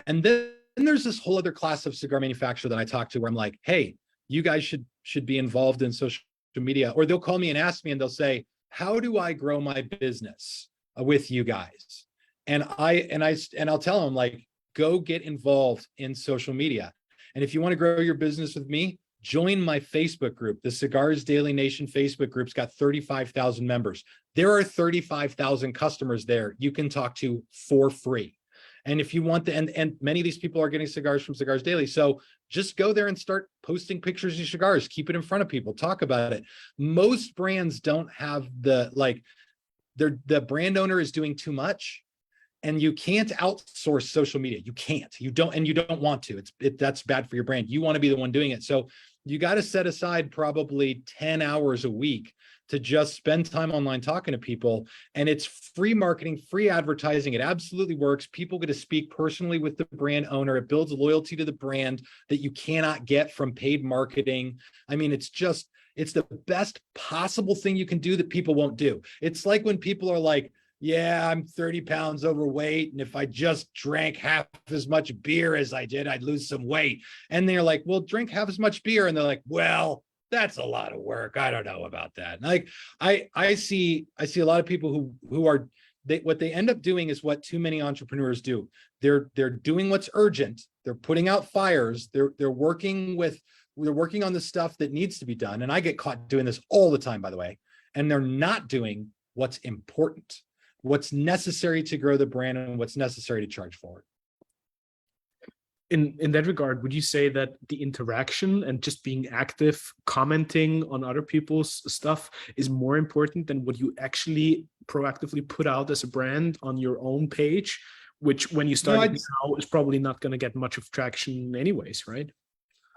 And then there's this whole other class of cigar manufacturer that I talk to where I'm like, hey, you guys should be involved in social media, or they'll call me and ask me, and they'll say, how do I grow my business with you guys? And I'll tell them, like, go get involved in social media. And if you want to grow your business with me, join my Facebook group. The Cigars Daily Nation Facebook group's got 35,000 members. There are 35,000 customers there you can talk to for free. And if you want the, and many of these people are getting cigars from Cigars Daily. So just go there and start posting pictures of your cigars, keep it in front of people, talk about it. Most brands don't have the, like, the brand owner is doing too much, and you can't outsource social media. You can't, you don't want to. That's bad for your brand. You want to be the one doing it. So you got to set aside probably 10 hours a week to just spend time online talking to people. And it's free marketing, free advertising. It absolutely works. People get to speak personally with the brand owner. It builds loyalty to the brand that you cannot get from paid marketing. I mean, it's the best possible thing you can do that people won't do. It's like when people are like, yeah, I'm 30 pounds overweight, and if I just drank half as much beer as I did, I'd lose some weight. And they're like, well, drink half as much beer. And they're like, well, that's a lot of work. I don't know about that. Like, I see a lot of people who are, what they end up doing is what too many entrepreneurs do. They're doing what's urgent. They're putting out fires. They're working on the stuff that needs to be done. And I get caught doing this all the time, by the way. And they're not doing what's important, what's necessary to grow the brand, and what's necessary to charge forward. In that regard, would you say that the interaction and just being active, commenting on other people's stuff is more important than what you actually proactively put out as a brand on your own page, which when you start now is probably not going to get much of traction anyways, right?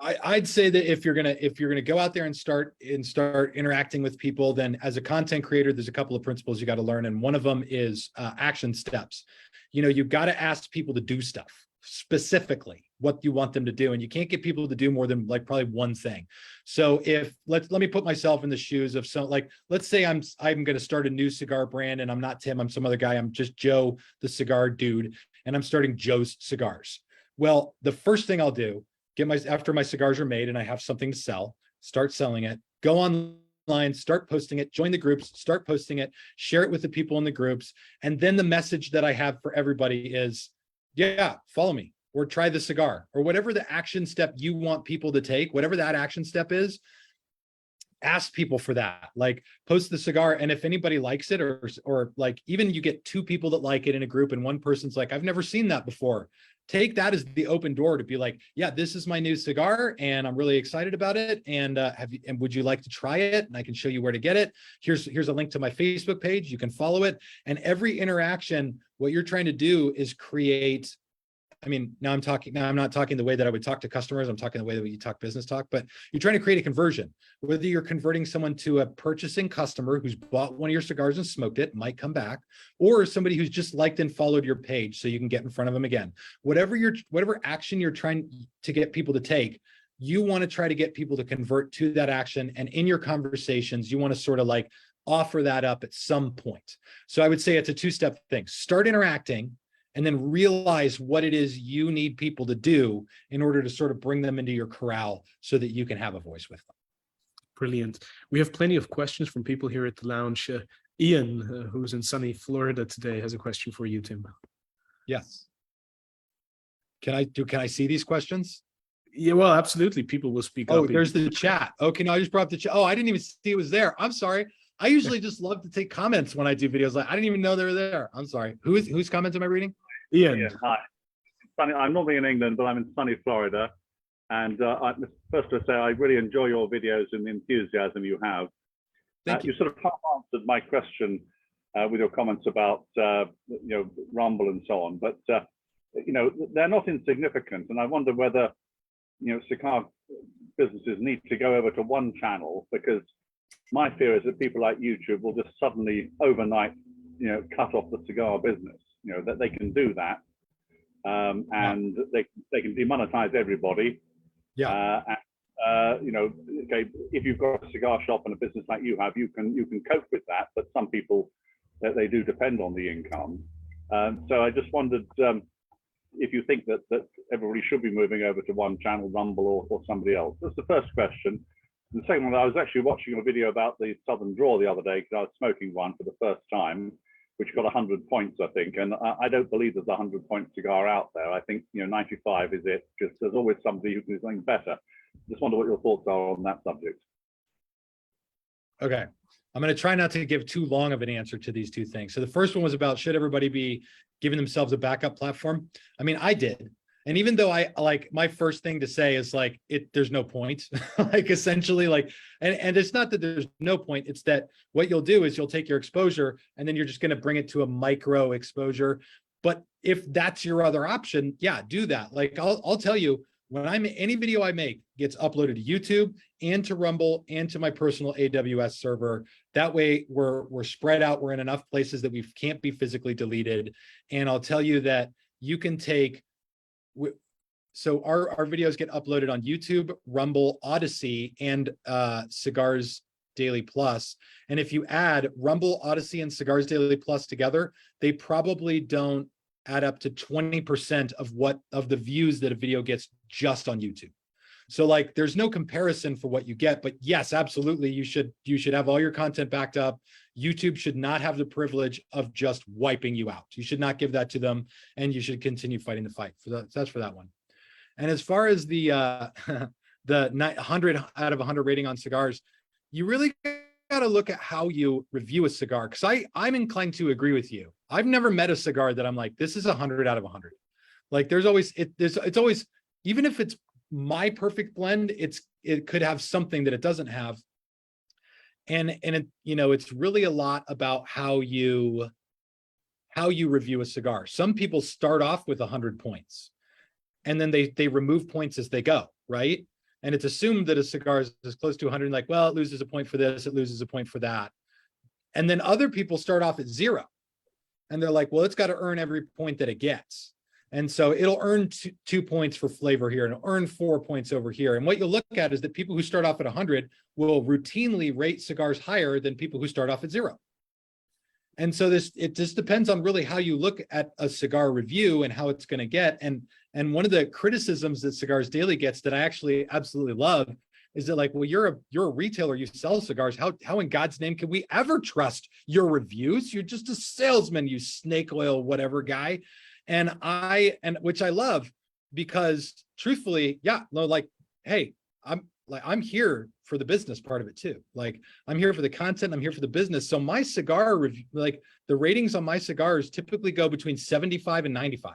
I'd say that if you're gonna go out there and start interacting with people, then as a content creator, there's a couple of principles you got to learn, and one of them is action steps. You know, you've got to ask people to do stuff, specifically what you want them to do, and you can't get people to do more than like probably one thing. So if let me put myself in the shoes of some, like, let's say I'm going to start a new cigar brand, and I'm not Tim, I'm some other guy, I'm just Joe, the cigar dude, and I'm starting Joe's Cigars. Well, the first thing I'll do, after my cigars are made and I have something to sell, start selling it, go online, start posting it, join the groups, start posting it, share it with the people in the groups. And then the message that I have for everybody is, yeah, follow me or try the cigar, or whatever the action step you want people to take, whatever that action step is, ask people for that. Like, post the cigar, and if anybody likes it, or like even you get two people that like it in a group and one person's like, I've never seen that before, take that as the open door to be like, yeah, this is my new cigar and I'm really excited about it. And would you like to try it? And I can show you where to get it. Here's a link to my Facebook page. You can follow it. And every interaction, what you're trying to do is create, I mean, now I'm not talking the way that I would talk to customers. I'm talking the way that we talk business talk, but you're trying to create a conversion. Whether you're converting someone to a purchasing customer who's bought one of your cigars and smoked it, might come back, or somebody who's just liked and followed your page so you can get in front of them again. Whatever action you're trying to get people to take, you want to try to get people to convert to that action. And in your conversations, you want to sort of like offer that up at some point. So I would say it's a two-step thing. Start interacting, and then realize what it is you need people to do in order to sort of bring them into your corral so that you can have a voice with them. Brilliant. We have plenty of questions from people here at the lounge. Ian, who's in sunny Florida today, has a question for you, Tim. Yes. Can I see these questions? Yeah, well, absolutely. People will speak up. Oh, there's the chat. Okay, no, I just brought up the chat. Oh, I didn't even see it was there. I'm sorry. I usually just love to take comments when I do videos. Like, I didn't even know they were there. I'm sorry. Whose comments am I reading? Ian. Hi. I'm normally in England, but I'm in sunny Florida. And first to say, I really enjoy your videos and the enthusiasm you have. Thank you. You sort of half answered my question with your comments about Rumble and so on, but they're not insignificant. And I wonder whether cigar businesses need to go over to one channel, because my fear is that people like YouTube will just suddenly overnight cut off the cigar business. That they can do that, and they can demonetize everybody. Yeah. Okay, if you've got a cigar shop and a business like you have, you can cope with that. But some people, they do depend on the income. So I just wondered if you think that everybody should be moving over to one channel, Rumble or somebody else. That's the first question. The second one, I was actually watching a video about the Southern Draw the other day because I was smoking one for the first time, which got 100 points, I think. And I don't believe there's a 100-point cigar out there. I think 95 is it. Just there's always somebody who can do something better. Just wonder what your thoughts are on that subject. Okay. I'm going to try not to give too long of an answer to these two things. So the first one was about, should everybody be giving themselves a backup platform? I mean, I did. And even though I like, my first thing to say is like, there's no point, like essentially like, and it's not that there's no point. It's that what you'll do is you'll take your exposure and then you're just going to bring it to a micro exposure. But if that's your other option, yeah, do that. Like I'll tell you, when any video I make gets uploaded to YouTube and to Rumble and to my personal AWS server. That way we're spread out. We're in enough places that we can't be physically deleted. And I'll tell you that you can take, so our videos get uploaded on YouTube, Rumble, Odyssey, and Cigars Daily Plus. And if you add Rumble, Odyssey, and Cigars Daily Plus together, they probably don't add up to 20% of the views that a video gets just on YouTube. So like there's no comparison for what you get, but yes, absolutely. You should have all your content backed up. YouTube should not have the privilege of just wiping you out. You should not give that to them, and you should continue fighting the fight. That's for that one. And as far as the 100 out of 100 rating on cigars, you really got to look at how you review a cigar. Because I'm inclined to agree with you. I've never met a cigar that I'm like, this is 100 out of 100. Like there's always it's always, even if it's my perfect blend, it could have something that it doesn't have. And it, it's really a lot about how you review a cigar. Some people start off with 100 points and then they remove points as they go, right? And it's assumed that a cigar is close to 100, like, well, it loses a point for this, it loses a point for that. And then other people start off at 0. And they're like, well, it's got to earn every point that it gets. And so it'll earn 2 points for flavor here and it'll earn 4 points over here. And what you'll look at is that people who start off at 100 will routinely rate cigars higher than people who start off at 0. And so it just depends on really how you look at a cigar review and how it's going to get. And one of the criticisms that Cigars Daily gets that I actually absolutely love is that, like, well, you're a retailer, you sell cigars. How in God's name can we ever trust your reviews? You're just a salesman, you snake oil, whatever guy. And which I love, because truthfully, yeah, no, like, hey, I'm here for the business part of it too. Like I'm here for the content, I'm here for the business. So my cigar review, like the ratings on my cigars typically go between 75 and 95.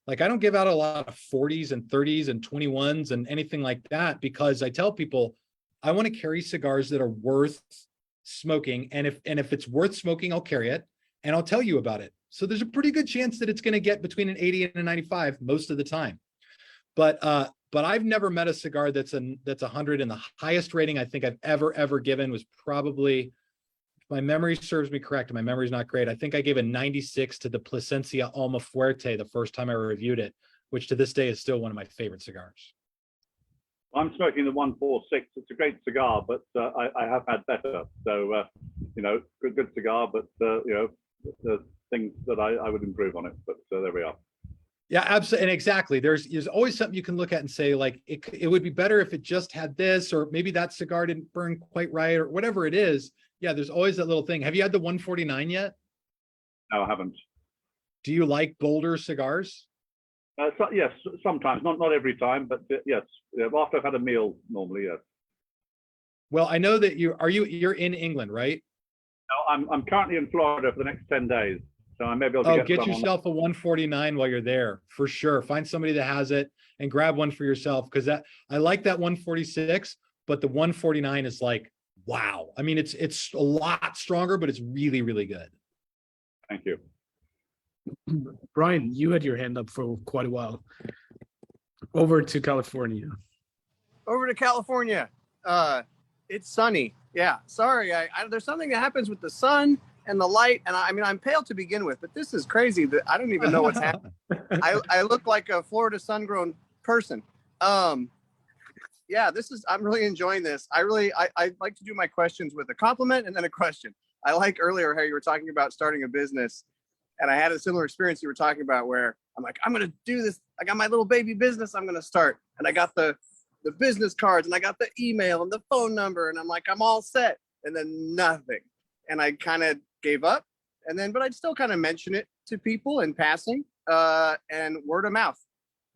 Like I don't give out a lot of 40s and 30s and 21s and anything like that, because I tell people I want to carry cigars that are worth smoking. And if it's worth smoking, I'll carry it and I'll tell you about it. So there's a pretty good chance that it's going to get between an 80 and a 95 most of the time. But I've never met a cigar that's 100, and the highest rating I think I've ever given was probably, if my memory serves me correct, and my memory's not great, I think I gave a 96 to the Plasencia Alma Fuerte the first time I reviewed it, which to this day is still one of my favorite cigars. I'm smoking the 146. It's a great cigar, but I have had better. So, good cigar, but, there's things that I would improve on it, but there we are. Yeah, absolutely. And exactly. There's always something you can look at and say, like, it would be better if it just had this, or maybe that cigar didn't burn quite right, or whatever it is. Yeah, there's always that little thing. Have you had the 149 yet? No, I haven't. Do you like bolder cigars? Yes, sometimes, not every time, but yes, after I've had a meal, normally, yes. Well, I know that you're in England, right? No, I'm currently in Florida for the next 10 days. So I may be able to get yourself a 149 while you're there, for sure. Find somebody that has it and grab one for yourself, because I like that 146, but the 149 is like, wow. I mean, it's a lot stronger, but it's really, really good. Thank you. Brian, you had your hand up for quite a while. Over to California. Over to California. It's sunny. Yeah, sorry. There's something that happens with the sun and the light, and I mean, I'm pale to begin with, but this is crazy that I don't even know what's happening. I look like a Florida sun-grown person. Yeah, I'm really enjoying this. I like to do my questions with a compliment and then a question. I like earlier how you were talking about starting a business, and I had a similar experience you were talking about where I'm like, I'm going to do this. I got my little baby business I'm going to start, and I got the the business cards and I got the email and the phone number. And I'm like, I'm all set. And then nothing. And I kind of gave up. And then, but I'd still kind of mention it to people in passing. And word of mouth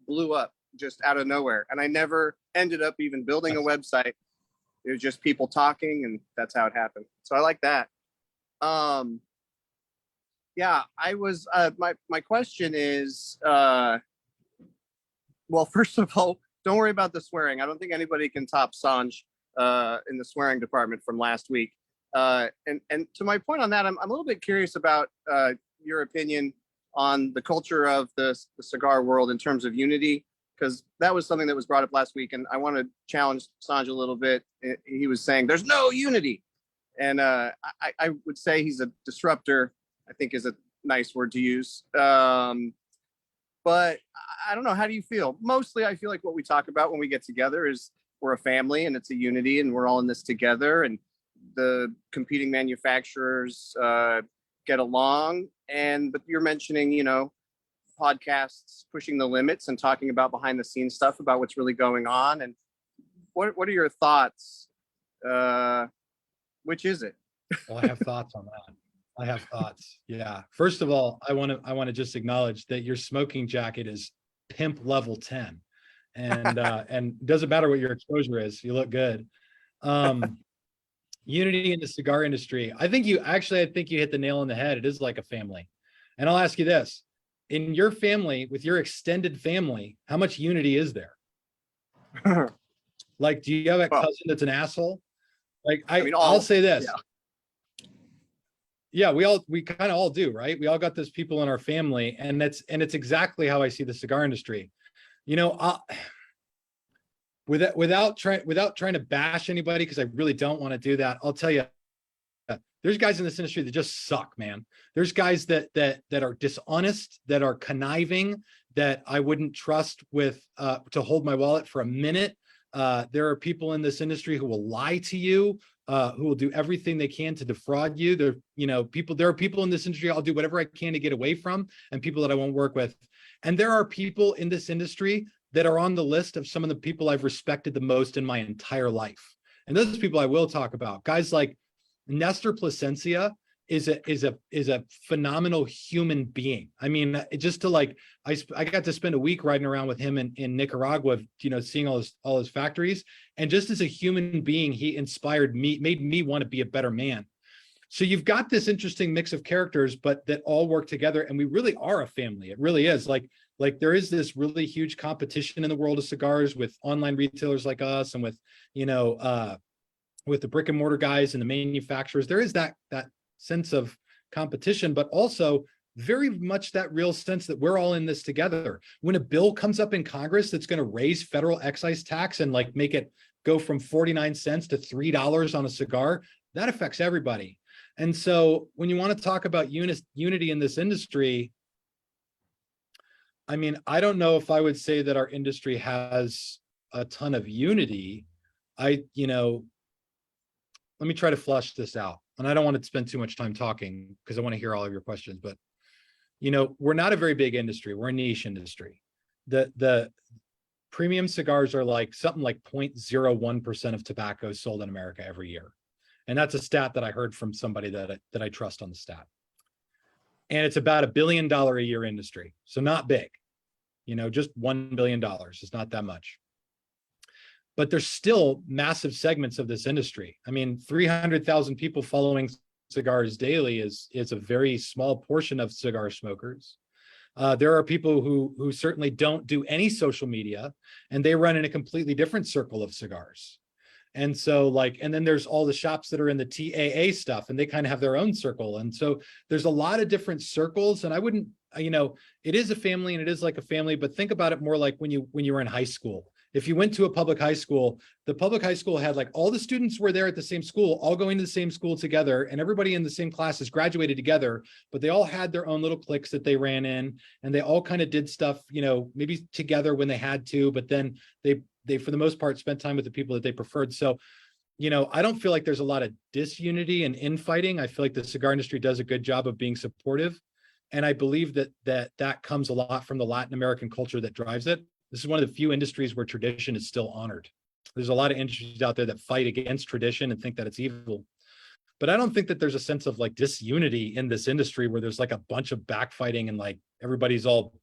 blew up just out of nowhere. And I never ended up even building a website. It was just people talking, and that's how it happened. So I like that. Yeah, I was, my question is, well, first of all, don't worry about the swearing. I don't think anybody can top Sanj in the swearing department from last week. And to my point on that, I'm a little bit curious about your opinion on the culture of the cigar world in terms of unity, because that was something that was brought up last week. And I want to challenge Sanj a little bit. He was saying there's no unity. And I would say he's a disruptor, I think is a nice word to use. But I don't know. How do you feel? Mostly, I feel like what we talk about when we get together is we're a family and it's a unity and we're all in this together. And the competing manufacturers get along. But you're mentioning, you know, podcasts pushing the limits and talking about behind the scenes stuff about what's really going on. And what are your thoughts? Which is it? Well, I have thoughts on that. I have thoughts. Yeah. First of all, I want to just acknowledge that your smoking jacket is pimp level 10. And and doesn't matter what your exposure is, you look good. Unity in the cigar industry. I think you hit the nail on the head. It is like a family. And I'll ask you this. In your family, with your extended family, how much unity is there? Like, do you have a cousin that's an asshole? Like, I'll say this. Yeah, we kind of all do, right? We all got those people in our family, and it's exactly how I see the cigar industry. You know, without trying to bash anybody, because I really don't want to do that, I'll tell you, there's guys in this industry that just suck, man. There's guys that are dishonest, that are conniving, that I wouldn't trust with to hold my wallet for a minute. There are people in this industry who will lie to you, who will do everything they can to defraud you. There are people in this industry I'll do whatever I can to get away from, and people that I won't work with. And there are people in this industry that are on the list of some of the people I've respected the most in my entire life. And those people I will talk about. Guys like Nestor Plasencia is a phenomenal human being. I mean, just to like, I got to spend a week riding around with him in Nicaragua, you know, seeing all his factories. And just as a human being, he inspired me, made me want to be a better man. So you've got this interesting mix of characters, but that all work together. And we really are a family. It really is. Like there is this really huge competition in the world of cigars with online retailers like us, and with, you know, with the brick and mortar guys and the manufacturers. There is that sense of competition, but also very much that real sense that we're all in this together. When a bill comes up in Congress that's going to raise federal excise tax and like make it go from 49 cents to $3 on a cigar, that affects everybody. And so when you want to talk about unity in this industry, I mean, I don't know if I would say that our industry has a ton of unity. Let me try to flush this out. And I don't want to spend too much time talking because I want to hear all of your questions, but you know, we're not a very big industry. We're a niche industry. The premium cigars are like something like 0.01% of tobacco sold in America every year. And that's a stat that I heard from somebody that I trust on the stat. And it's about $1 billion a year industry. So not big, you know, just $1 billion. It's not that much. But there's still massive segments of this industry. I mean, 300,000 people following Cigars Daily is a very small portion of cigar smokers. There are people who certainly don't do any social media, and they run in a completely different circle of cigars. And so and then there's all the shops that are in the TAA stuff, and they kind of have their own circle. And so there's a lot of different circles, and I wouldn't, you know, it is a family and it is like a family, but think about it more like when you were in high school. If you went to a public high school, the public high school had like all the students were there at the same school, all going to the same school together, and everybody in the same classes graduated together, but they all had their own little cliques that they ran in, and they all kind of did stuff, you know, maybe together when they had to, but then they for the most part spent time with the people that they preferred. So, you know, I don't feel like there's a lot of disunity and infighting. I feel like the cigar industry does a good job of being supportive. And I believe that comes a lot from the Latin American culture that drives it. This is one of the few industries where tradition is still honored. There's a lot of industries out there that fight against tradition and think that it's evil. But I don't think that there's a sense of like disunity in this industry where there's like a bunch of backfighting and like everybody's all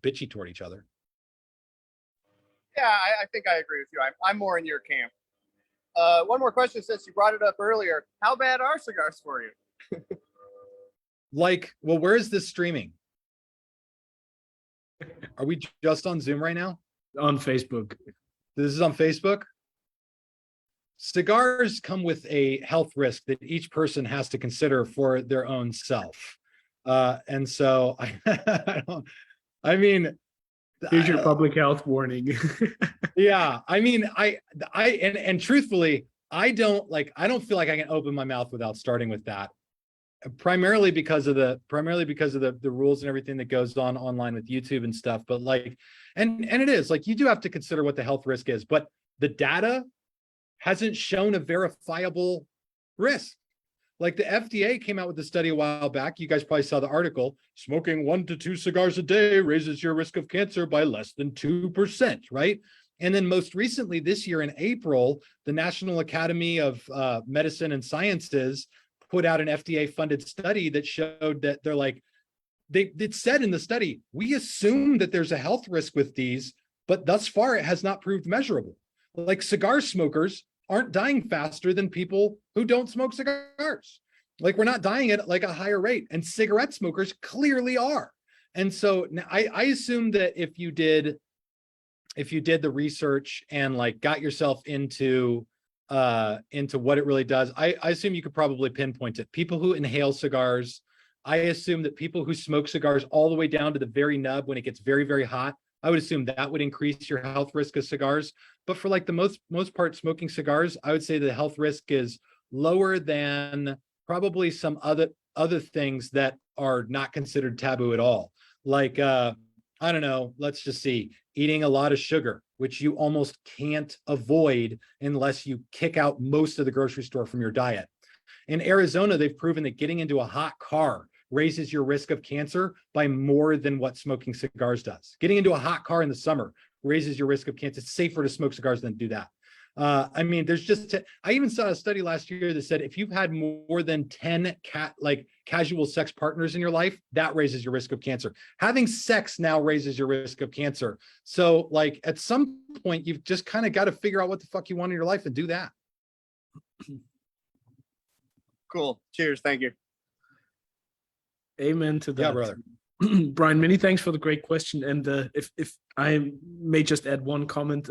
bitchy toward each other. Yeah, I think I agree with you. I'm more in your camp. One more question since you brought it up earlier. How bad are cigars for you? Like, well, where is this streaming? Are we just on Zoom right now? On Facebook. This is on Facebook. Cigars come with a health risk that each person has to consider for their own self. And so I mean, Here's your public health warning. yeah, I mean, and truthfully, I don't feel like I can open my mouth without starting with that. Primarily because of the rules and everything that goes on online with YouTube and stuff. But like, and it is like, you do have to consider what the health risk is, but the data hasn't shown a verifiable risk. Like the FDA came out with a study a while back. You guys probably saw the article. Smoking 1 to 2 cigars a day raises your risk of cancer by less than 2%, right? And then most recently this year in April, the National Academy of Medicine and Sciences put out an FDA-funded study that showed that they're like, it said in the study, we assume that there's a health risk with these, but thus far it has not proved measurable. Like cigar smokers aren't dying faster than people who don't smoke cigars. Like we're not dying at like a higher rate, and cigarette smokers clearly are. And so I assume that if you did the research and like got yourself into what it really does, I assume you could probably pinpoint it. People who inhale cigars, I assume that people who smoke cigars all the way down to the very nub when it gets very, very hot, I would assume that would increase your health risk of cigars. But for like the most part smoking cigars, I would say the health risk is lower than probably some other things that are not considered taboo at all. Like, I don't know, let's just see, eating a lot of sugar, which you almost can't avoid unless you kick out most of the grocery store from your diet. In Arizona, they've proven that getting into a hot car raises your risk of cancer by more than what smoking cigars does. Getting into a hot car in the summer raises your risk of cancer. It's safer to smoke cigars than to do that. I mean, there's just, I even saw a study last year that said if you've had more than 10 casual sex partners in your life, that raises your risk of cancer. Having sex now raises your risk of cancer. So like at some point, you've just kind of got to figure out what the fuck you want in your life and do that. Cool. Cheers. Thank you. Amen to that. Yeah, brother. Brian, many thanks for the great question. And if I may just add one comment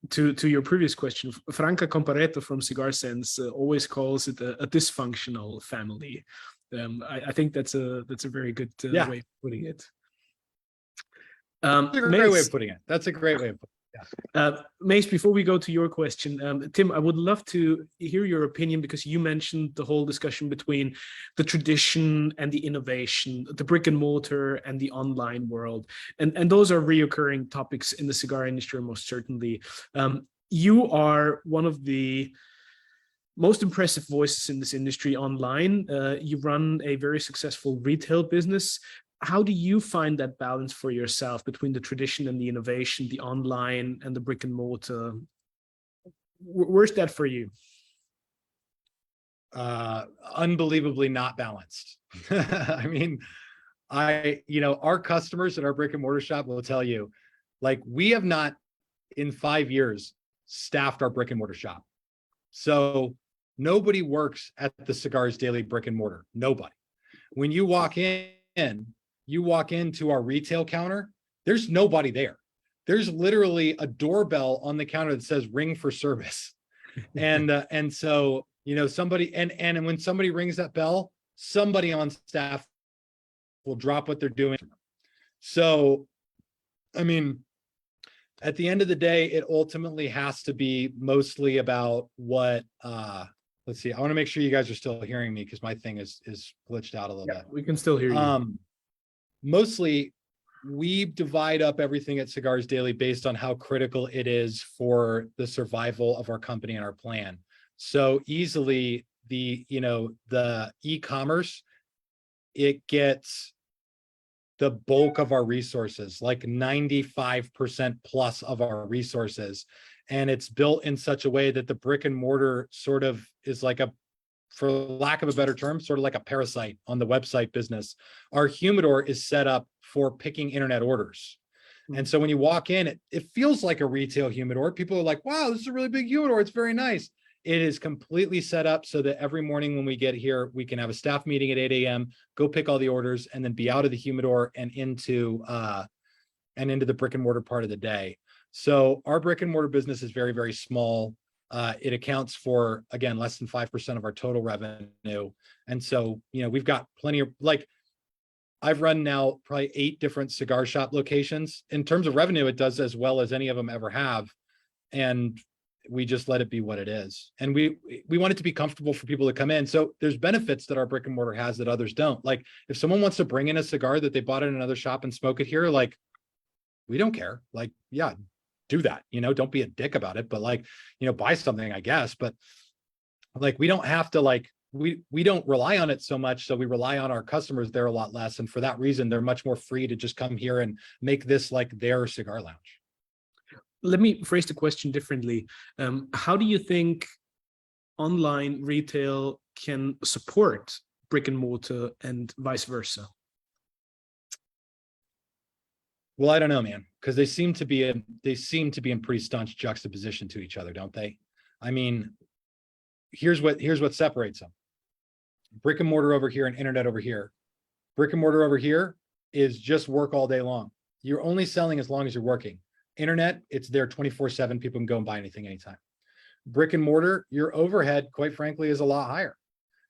to your previous question, Franca Compareto from Cigar Sense always calls it a dysfunctional family. I think that's a very good way of putting it. That's a great way of putting it. That's a great way of putting it. Mace, before we go to your question, Tim, I would love to hear your opinion because you mentioned the whole discussion between the tradition and the innovation, the brick and mortar and the online world. And those are reoccurring topics in the cigar industry, most certainly. You are one of the most impressive voices in this industry online. You run a very successful retail business. How do you find that balance for yourself between the tradition and the innovation, the online and the brick and mortar? Where's that for you? Unbelievably not balanced. I mean, our customers at our brick and mortar shop will tell you, like, we have not in 5 years staffed our brick and mortar shop. So nobody works at the Cigars Daily brick and mortar. Nobody. When you walk into our retail counter, there's nobody there. There's literally a doorbell on the counter that says ring for service. And so, somebody, and when somebody rings that bell, somebody on staff will drop what they're doing. So, I mean, at the end of the day, it ultimately has to be mostly about what, let's see, I want to make sure you guys are still hearing me because my thing is glitched out a little bit. We can still hear you. Mostly, we divide up everything at Cigars Daily based on how critical it is for the survival of our company and our plan. So easily, the e-commerce, it gets the bulk of our resources, like 95% plus of our resources. and it's built in such a way that the brick and mortar sort of is like a, for lack of a better term, sort of like a parasite on the website business. Our humidor is set up for picking internet orders. And so when you walk in, it feels like a retail humidor. People are like, wow, this is a really big humidor. It's very nice. It is completely set up so that every morning when we get here, we can have a staff meeting at 8 a.m., go pick all the orders, and then be out of the humidor and into the brick and mortar part of the day. So our brick and mortar business is very, very small. It accounts for, again, less than 5% of our total revenue. And so, you know, we've got plenty of, like, I've run now probably 8 different cigar shop locations. In terms of revenue, it does as well as any of them ever have. And we just let it be what it is. And we want it to be comfortable for people to come in. So there's benefits that our brick and mortar has that others don't. Like if someone wants to bring in a cigar that they bought in another shop and smoke it here, like, we don't care. Like, yeah, do that, you know, don't be a dick about it, but like, you know, buy something, I guess. But like, we don't have to, like, we don't rely on it so much. So we rely on our customers there a lot less. And for that reason, they're much more free to just come here and make this like their cigar lounge. Let me phrase the question differently. How do you think online retail can support brick and mortar and vice versa? Well, I don't know, man, because they seem to be in pretty staunch juxtaposition to each other, don't they? I mean, here's what separates them. Brick and mortar over here and internet over here. Brick and mortar over here is just work all day long. You're only selling as long as you're working. Internet, it's there 24/7. People can go and buy anything anytime. Brick and mortar, your overhead, quite frankly, is a lot higher.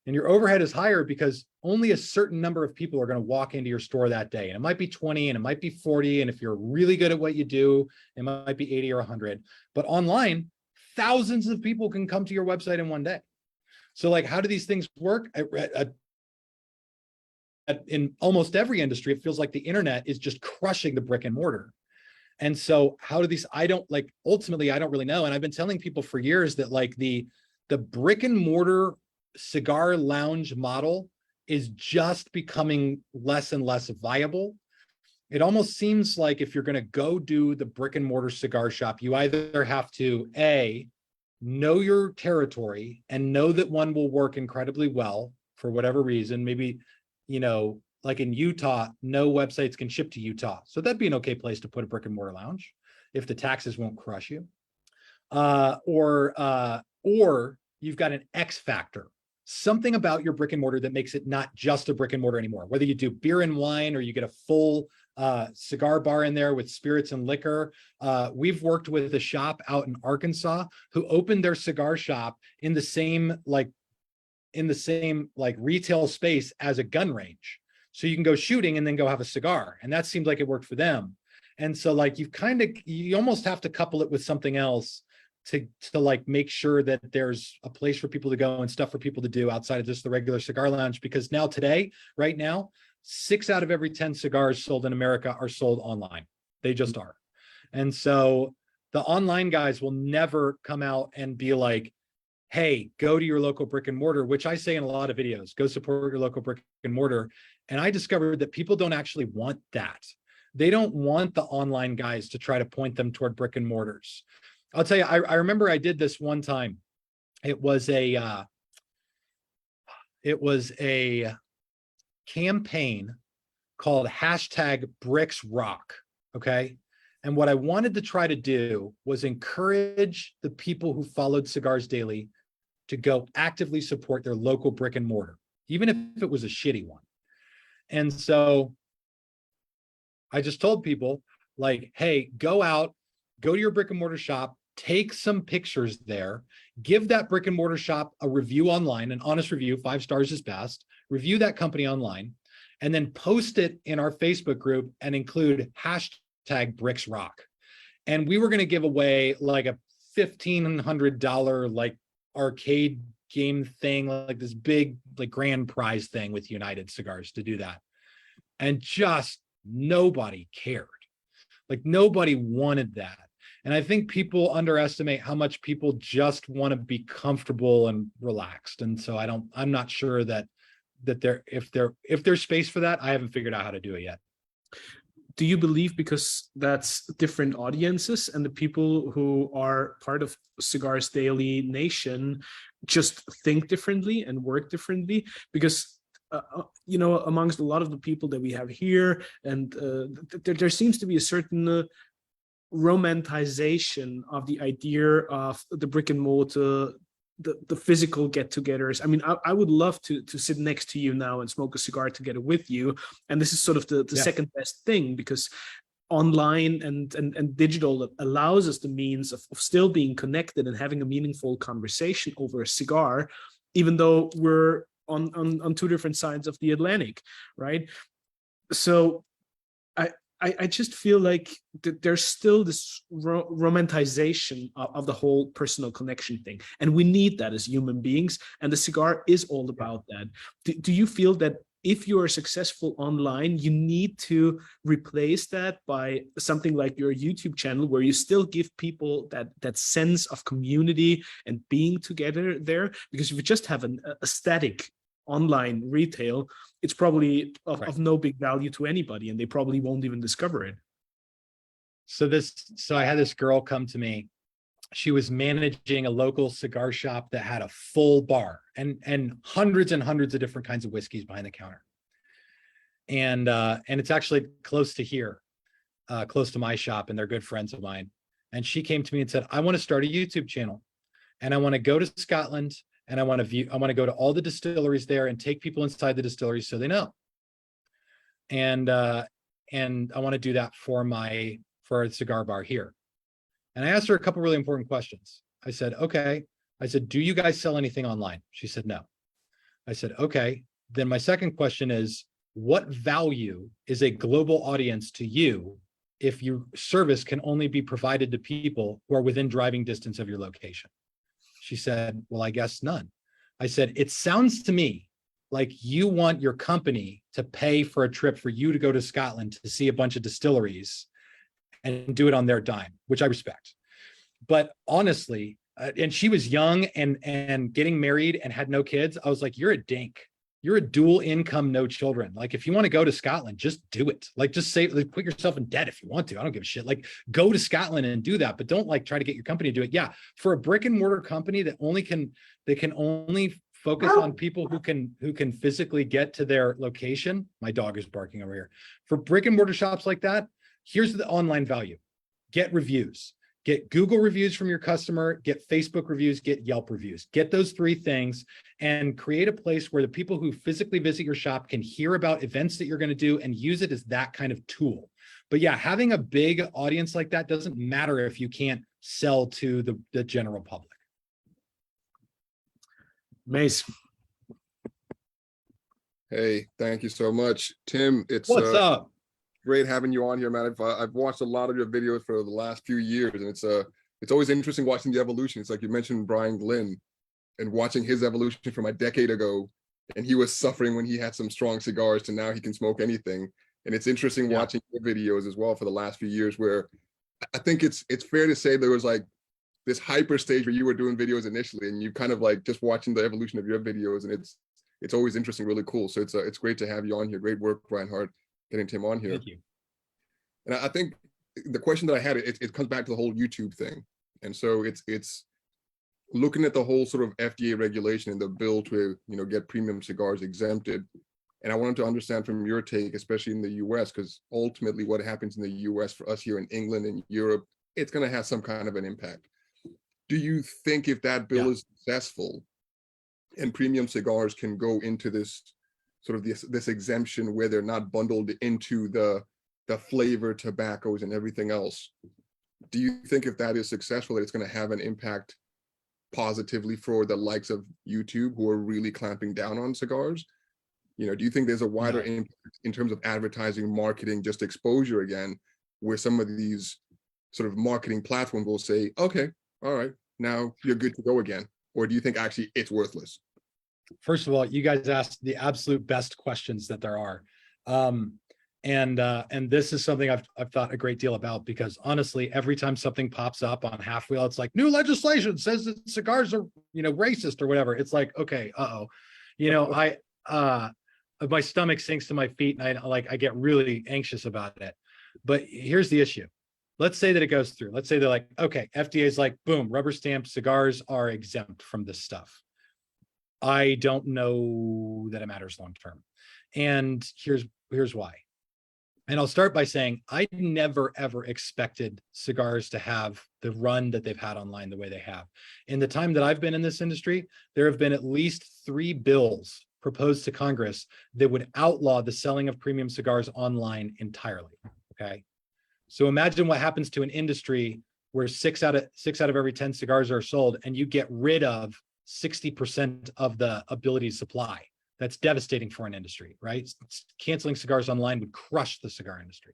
And your overhead is higher because only a certain number of people are going to walk into your store that day. And it might be 20 and it might be 40. And if you're really good at what you do, it might be 80 or 100. But online, thousands of people can come to your website in one day. So like, how do these things work? In almost every industry, it feels like the internet is just crushing the brick and mortar. And so how do these, ultimately, I don't really know. And I've been telling people for years that like the brick and mortar cigar lounge model is just becoming less and less viable. It almost seems like if you're going to go do the brick and mortar cigar shop, you either have to know your territory and know that one will work incredibly well for whatever reason. Maybe, you know, like in Utah, no websites can ship to Utah. So that'd be an okay place to put a brick and mortar lounge if the taxes won't crush you. Or you've got an X factor, something about your brick and mortar that makes it not just a brick and mortar anymore. Whether you do beer and wine or you get a full cigar bar in there with spirits and liquor. We've worked with a shop out in Arkansas who opened their cigar shop in the same retail space as a gun range. So you can go shooting and then go have a cigar. And that seemed like it worked for them. And so like you almost have to couple it with something else to like make sure that there's a place for people to go and stuff for people to do outside of just the regular cigar lounge. Because right now, 6 out of every 10 cigars sold in America are sold online. They just are. And so the online guys will never come out and be like, hey, go to your local brick and mortar, which I say in a lot of videos, go support your local brick and mortar. And I discovered that people don't actually want that. They don't want the online guys to try to point them toward brick and mortars. I'll tell you, I remember I did this one time. It was a campaign called #BricksRock. Okay. And what I wanted to try to do was encourage the people who followed Cigars Daily to go actively support their local brick and mortar, even if it was a shitty one. And so I just told people like, hey, go to your brick and mortar shop, take some pictures there, give that brick and mortar shop a review online, an honest review, 5 stars is best, review that company online, and then post it in our Facebook group and include #BricksRock. And we were going to give away like a $1,500 like arcade game thing, like this big like grand prize thing with United Cigars to do that. And just nobody cared. Like nobody wanted that. And I think people underestimate how much people just want to be comfortable and relaxed. And so I'm not sure that if there's space for that, I haven't figured out how to do it yet. do you believe because that's different audiences and the people who are part of Cigars Daily Nation just think differently and work differently? Because you know, amongst a lot of the people that we have here, and there seems to be a certain romanticization of the idea of the brick and mortar, the physical get-togethers. I mean, I would love to sit next to you now and smoke a cigar together with you. And this is sort of the second best thing, because online and digital allows us the means of still being connected and having a meaningful conversation over a cigar, even though we're on two different sides of the Atlantic, right? So I just feel like there's still this romanticization of the whole personal connection thing. And we need that as human beings. And the cigar is all about that. Do you feel that if you are successful online, you need to replace that by something like your YouTube channel, where you still give people that sense of community and being together there? Because if you just have a static online retail, it's probably of no big value to anybody, and they probably won't even discover it. So I had this girl come to me. She was managing a local cigar shop that had a full bar and hundreds and hundreds of different kinds of whiskeys behind the counter. And it's actually close to here, close to my shop, and they're good friends of mine. And she came to me and said, I want to start a YouTube channel, and I want to go to Scotland, and I want to go to all the distilleries there and take people inside the distilleries so they know. And I want to do that for a cigar bar here. And I asked her a couple really important questions. I said, okay. I said, do you guys sell anything online? She said, no. I said, okay. Then my second question is, what value is a global audience to you if your service can only be provided to people who are within driving distance of your location? She said, well, I guess none. I said, it sounds to me like you want your company to pay for a trip for you to go to Scotland to see a bunch of distilleries and do it on their dime, which I respect. But honestly, and she was young and getting married and had no kids. I was like, you're a dink. You're a dual income, no children. Like, if you want to go to Scotland, just do it. Like, just say, like, put yourself in debt if you want to. I don't give a shit. Like, go to Scotland and do that, but don't like try to get your company to do it. Yeah, for a brick and mortar company that can only focus on people who can physically get to their location. My dog is barking over here. For brick and mortar shops like that, here's the online value: get reviews. Get Google reviews from your customer, get Facebook reviews, get Yelp reviews. Get those three things and create a place where the people who physically visit your shop can hear about events that you're going to do and use it as that kind of tool. But yeah, having a big audience like that doesn't matter if you can't sell to the general public. Mace. Hey, thank you so much, Tim. It's What's up? Great having you on here, man. I've watched a lot of your videos for the last few years, and it's always interesting watching the evolution. It's like you mentioned Brian Glynn, and watching his evolution from a decade ago, and he was suffering when he had some strong cigars to now he can smoke anything. And it's interesting watching your videos as well for the last few years, where I think it's fair to say there was like this hyper stage where you were doing videos initially, and you kind of like just watching the evolution of your videos, and it's always interesting, really cool. So it's great to have you on here. Great work, Reinhard, getting Tim on here. Thank you. And I think the question that I had, it comes back to the whole YouTube thing. And so it's looking at the whole sort of FDA regulation and the bill to, get premium cigars exempted. And I wanted to understand from your take, especially in the US, because ultimately what happens in the US for us here in England and Europe, it's going to have some kind of an impact. Do you think if that bill is successful and premium cigars can go into this sort of this exemption where they're not bundled into the flavor tobaccos and everything else, do you think if that is successful that it's going to have an impact positively for the likes of YouTube, who are really clamping down on cigars? Do you think there's a wider impact in terms of advertising, marketing, just exposure again, where some of these sort of marketing platforms will say, okay, all right, now you're good to go again? Or do you think actually it's worthless? First of all, you guys asked the absolute best questions that there are. And this is something I've thought a great deal about, because honestly, every time something pops up on Half Wheel, it's like, new legislation says that cigars are, racist or whatever. It's like, okay, my stomach sinks to my feet, and I get really anxious about it. But here's the issue. Let's say that it goes through. Let's say they're like, okay, FDA is like, boom, rubber stamp, cigars are exempt from this stuff. I don't know that it matters long term. And here's why. And I'll start by saying I never, ever expected cigars to have the run that they've had online the way they have. In the time that I've been in this industry, there have been at least 3 bills proposed to Congress that would outlaw the selling of premium cigars online entirely. Okay. So imagine what happens to an industry where 6 out of every 10 cigars are sold and you get rid of 60% of the ability to supply. That's devastating for an industry, right? Canceling cigars online would crush the cigar industry.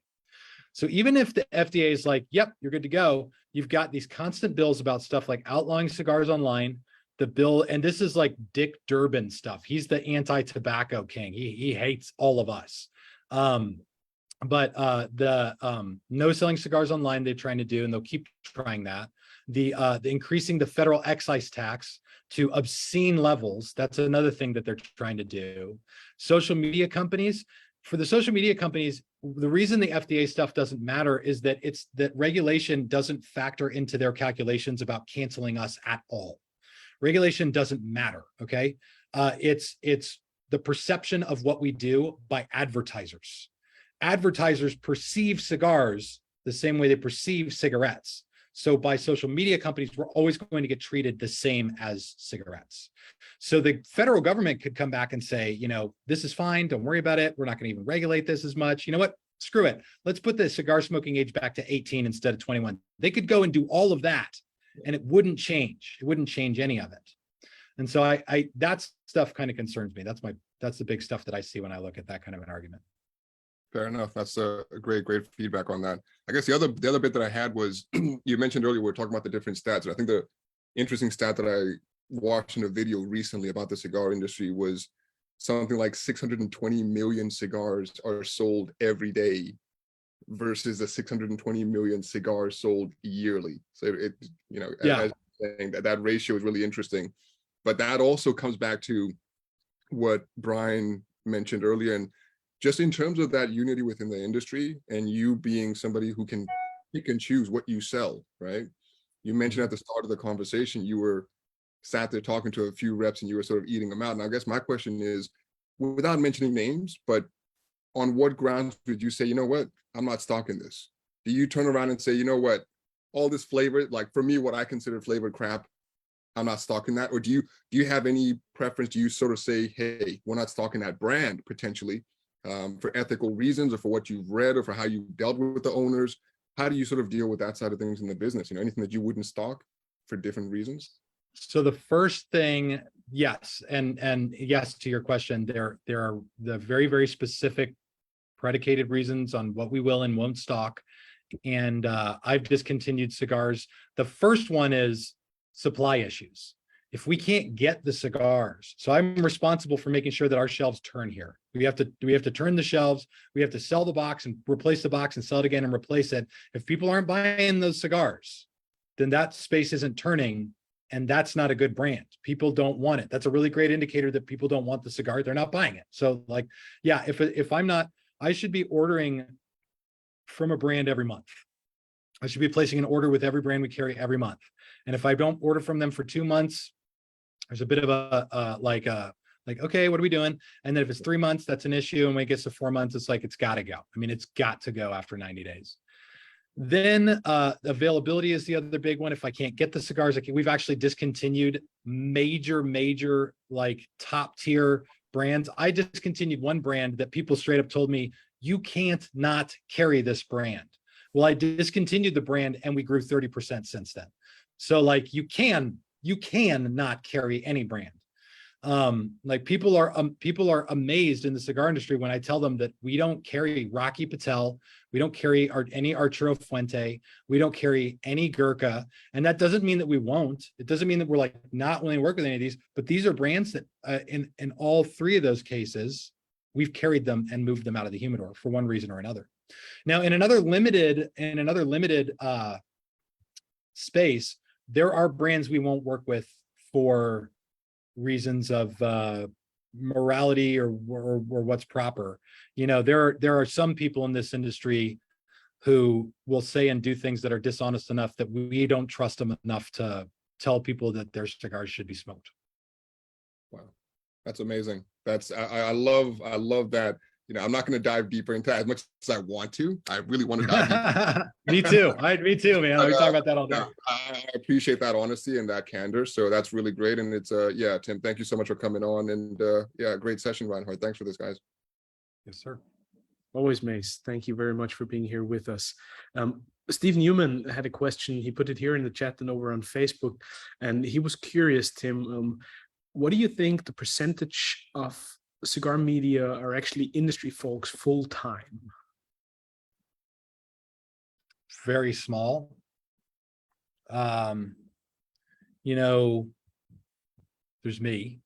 So even if the FDA is like, yep, you're good to go, you've got these constant bills about stuff like outlawing cigars online, the bill, and this is like Dick Durbin stuff. He's the anti-tobacco king. He hates all of us. But the no selling cigars online they're trying to do, and they'll keep trying that. The increasing the federal excise tax to obscene levels, that's another thing that they're trying to do. Social media companies, for the social media companies, the reason the FDA stuff doesn't matter is that it's that regulation doesn't factor into their calculations about canceling us at all. Regulation doesn't matter, okay? It's the perception of what we do by advertisers. Advertisers perceive cigars the same way they perceive cigarettes. So by social media companies, we're always going to get treated the same as cigarettes. So the federal government could come back and say, you know, this is fine, don't worry about it. We're not going to even regulate this as much. You know what? Screw it. Let's put the cigar smoking age back to 18 instead of 21. They could go and do all of that and it wouldn't change. It wouldn't change any of it. And so I that stuff kind of concerns me. That's the big stuff that I see when I look at that kind of an argument. Fair enough. That's a great feedback on that. I guess the other bit that I had was you mentioned earlier, we were talking about the different stats. And I think the interesting stat that I watched in a video recently about the cigar industry was something like 620 million cigars are sold every day versus the 620 million cigars sold yearly. So it you know, Yeah. as saying that ratio is really interesting. But that also comes back to what Brian mentioned earlier, and just in terms of that unity within the industry and you being somebody who can pick and choose what you sell, right? You mentioned at the start of the conversation, you were sat there talking to a few reps and you were sort of eating them out. And I guess my question is, without mentioning names, but on what grounds would you say, you know what, I'm not stocking this? Do you turn around and say, you know what, all this flavor, like for me, what I consider flavored crap, I'm not stocking that? Or do you have any preference? Do you sort of say, hey, we're not stocking that brand potentially for ethical reasons or for what you've read or for how you dealt with the owners? How do you sort of deal with that side of things in the business? You know, anything that you wouldn't stock for different reasons? So the first thing, yes, and yes to your question, there are the very, very specific predicated reasons on what we will and won't stock. And I've discontinued cigars. The first one is supply issues. If we can't get the cigars, so I'm responsible for making sure that our shelves turn here. We have to turn the shelves. We have to sell the box and replace the box and sell it again and replace it. If people aren't buying those cigars, then that space isn't turning, and that's not a good brand. People don't want it. That's a really great indicator that people don't want the cigar. They're not buying it. So like, yeah, if I'm not, I should be ordering from a brand every month. I should be placing an order with every brand we carry every month. And if I don't order from them for 2 months, there's a bit of a like, okay, what are we doing? And then if it's 3 months, that's an issue. And when it gets to 4 months, it's like, it's got to go. I mean, it's got to go after 90 days. Then availability is the other big one. If I can't get the cigars, we've actually discontinued major, like top tier brands. I discontinued one brand that people straight up told me, you can't not carry this brand. Well, I discontinued the brand and we grew 30% since then. So like you can not carry any brand. Like people are amazed in the cigar industry when I tell them that we don't carry Rocky Patel, we don't carry any Arturo Fuente, we don't carry any Gurkha, and that doesn't mean that we won't. It doesn't mean that we're like not willing to work with any of these, but these are brands that in all 3 of those cases, we've carried them and moved them out of the humidor for one reason or another. Now, in another limited space, there are brands we won't work with for reasons of morality or what's proper. You know, there are some people in this industry who will say and do things that are dishonest enough that we don't trust them enough to tell people that their cigars should be smoked. Wow, that's amazing. I love that. You know, I'm not going to dive deeper into that as much as I want to. I really want to dive deeper. Me too. Me too, man. We talk about that all day. I appreciate that honesty and that candor. So that's really great. And it's yeah, Tim, thank you so much for coming on. And yeah, great session, Reinhard. Thanks for this, guys. Yes, sir. Always, Mace. Thank you very much for being here with us. Steve Newman had a question. He put it here in the chat and over on Facebook. And he was curious, Tim, what do you think the percentage of cigar media are actually industry folks full time? Very small. You know, there's me.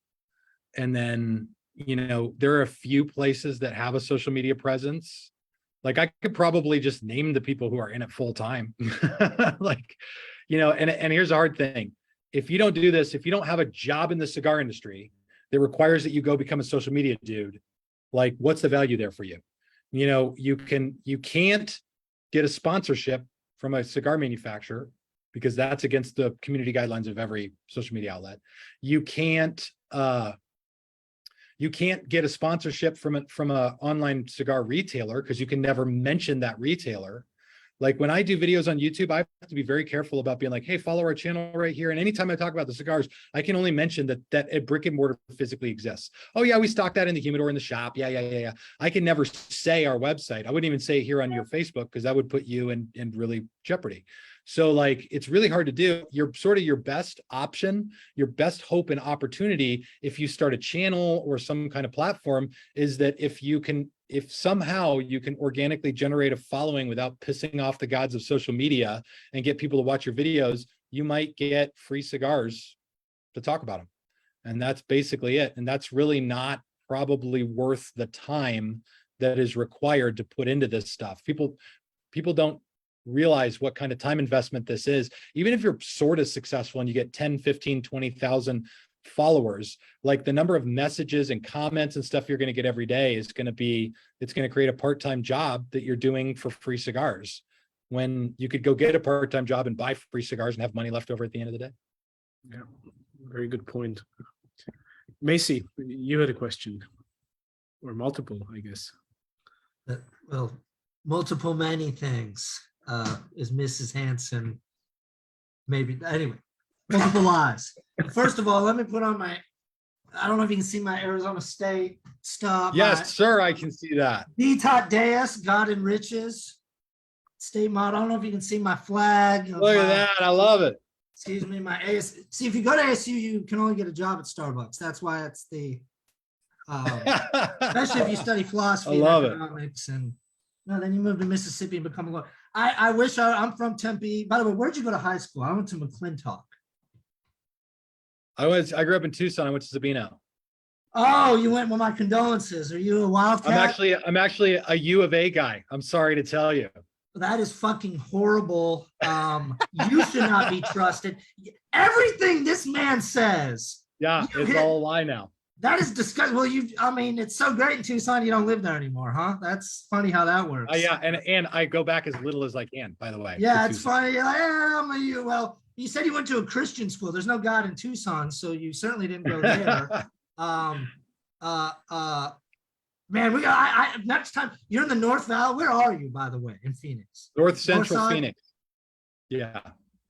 And then, you know, there are a few places that have a social media presence. Like I could probably just name the people who are in it full time. Like, you know, and here's a hard thing. If you don't do this, if you don't have a job in the cigar industry that requires that you go become a social media dude, like what's the value there for you? You know, you can't get a sponsorship from a cigar manufacturer because that's against the community guidelines of every social media outlet. You can't get a sponsorship from a online cigar retailer because you can never mention that retailer. Like when I do videos on YouTube, I have to be very careful about being like, hey, follow our channel right here. And anytime I talk about the cigars, I can only mention that a brick and mortar physically exists. Oh yeah, we stock that in the humidor in the shop. Yeah. I can never say our website. I wouldn't even say here on your Facebook because that would put you in really jeopardy. So like, it's really hard to do. You're sort of your best option, your best hope and opportunity if you start a channel or some kind of platform is that if somehow you can organically generate a following without pissing off the gods of social media and get people to watch your videos, you might get free cigars to talk about them. And that's basically it. And that's really not probably worth the time that is required to put into this stuff. People don't realize what kind of time investment this is. Even if you're sort of successful and you get 10, 15, 20,000 followers, like the number of messages and comments and stuff you're going to get every day is going to create a part-time job that you're doing for free cigars when you could go get a part-time job and buy free cigars and have money left over at the end of the day. Yeah, very good point. Macy, you had a question, or multiple, I guess. Well, multiple many things is Mrs. Hanson. Maybe anyway. Multiple lies. First of all, let me put on I don't know if you can see my Arizona State stuff. Yes, sir, I can see that. Vitat Deus, God and Riches. State motto. I don't know if you can see my flag. Look at that. I love it. Excuse me, my AS. See, if you go to ASU, you can only get a job at Starbucks. That's why it's the, especially if you study philosophy and economics. And no, then you move to Mississippi and become a lawyer. I wish I'm from Tempe. By the way, where'd you go to high school? I went to McClintock. I grew up in Tucson. I went to Sabino. Oh, you went. Well, my condolences. Are you a Wildcat? I'm actually a U of A guy. I'm sorry to tell you. That is fucking horrible. You should not be trusted. Everything this man says. Yeah, it's all a lie now. That is disgusting. Well, it's so great in Tucson, you don't live there anymore, huh? That's funny how that works. Yeah, and I go back as little as I can, by the way. Yeah, it's funny. You're like, well, you said you went to a Christian school. There's no God in Tucson, so you certainly didn't go there. Man, next time you're in the North Valley. Where are you, by the way, in Phoenix? North Central Phoenix. Yeah.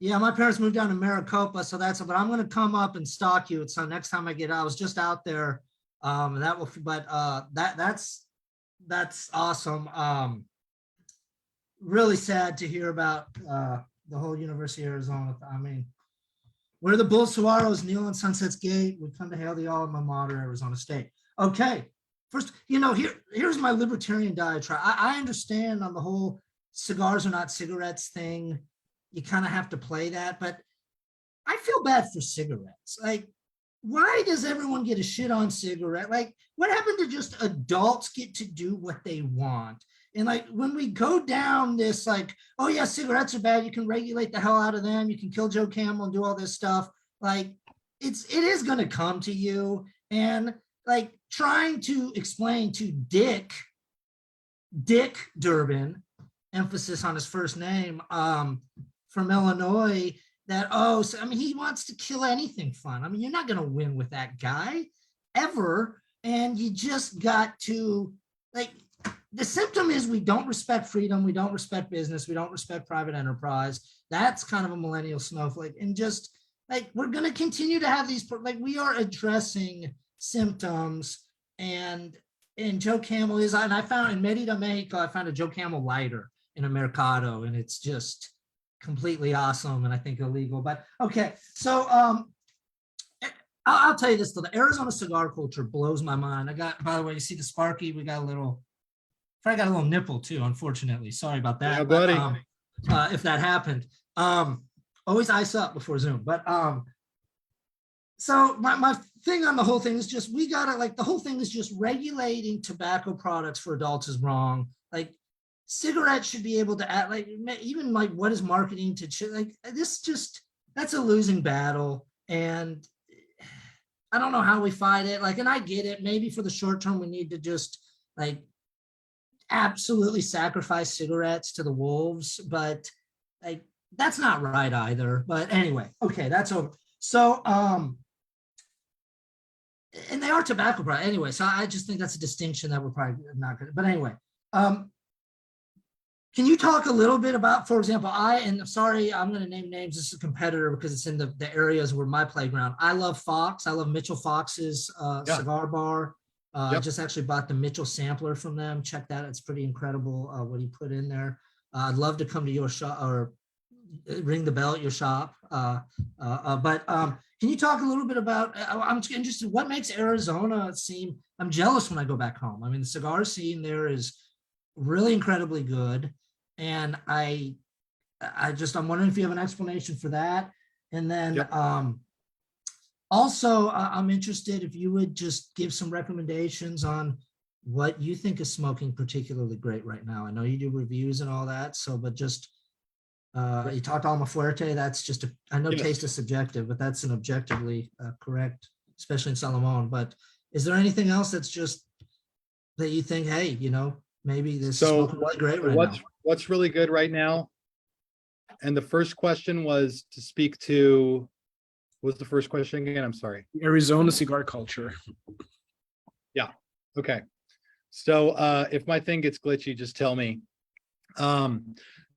Yeah, my parents moved down to Maricopa, so but I'm gonna come up and stalk you. So next time I was just out there. That's awesome. Really sad to hear about the whole University of Arizona. I mean, where the Bull Saguaros kneel on Sunset's Gate, we come to hail the alma mater, Arizona State. Okay, first, here's my libertarian diatribe. I understand on the whole cigars are not cigarettes thing. You kind of have to play that, but I feel bad for cigarettes. Like, why does everyone get a shit on cigarette? Like, what happened to just adults get to do what they want? And like, when we go down this, like, oh yeah, cigarettes are bad. You can regulate the hell out of them. You can kill Joe Camel and do all this stuff. Like, it is going to come to you. And like trying to explain to Dick Durbin emphasis on his first name, from Illinois, that, oh, so, I mean, he wants to kill anything fun. I mean, you're not going to win with that guy ever. And you just got to, like, the symptom is we don't respect freedom. We don't respect business. We don't respect private enterprise. That's kind of a millennial snowflake. And just like, we're going to continue to have these, like, we are addressing symptoms. And Joe Camel is, and I found in Merida, Mexico, I found a Joe Camel lighter in a Mercado, and it's just completely awesome and I think illegal. But okay, so I'll tell you this though, the Arizona cigar culture blows my mind. I got, by the way, you see the Sparky, we got a little, I got a little nipple too, unfortunately. Sorry about that. Yeah, buddy. But, if that happened, always ice up before Zoom. But so my thing on the whole thing is just, we gotta, like, the whole thing is just regulating tobacco products for adults is wrong. Like, cigarettes should be able to add, like, even like what is marketing to, like, this just, that's a losing battle. And I don't know how we fight it. Like, and I get it. Maybe for the short term, we need to just like absolutely sacrifice cigarettes to the wolves, but like, that's not right either. But anyway, okay, that's over. So, and they are tobacco products anyway. So I just think that's a distinction that we're probably not good. But anyway, can you talk a little bit about, for example, and sorry, I'm going to name names. This is a competitor because it's in the areas where my playground. I love Fox. I love Mitchell Fox's cigar bar. I just actually bought the Mitchell sampler from them. Check that. It's pretty incredible what he put in there. I'd love to come to your shop or ring the bell at your shop. But can you talk a little bit about, I'm interested, what makes Arizona seem, I'm jealous when I go back home. I mean, the cigar scene there is really incredibly good. And I'm wondering if you have an explanation for that. And then also I'm interested if you would just give some recommendations on what you think is smoking particularly great right now. I know you do reviews and all that. So, but just, you talked Alma Fuerte. That's just I know taste is subjective, but that's an objectively correct, especially in Salomon. But is there anything else that's just that you think, hey, maybe this is smoking really great right now? What's really good right now? And the first question was to speak to, what was the first question again? I'm sorry. Arizona cigar culture. Yeah. Okay. So if my thing gets glitchy, just tell me.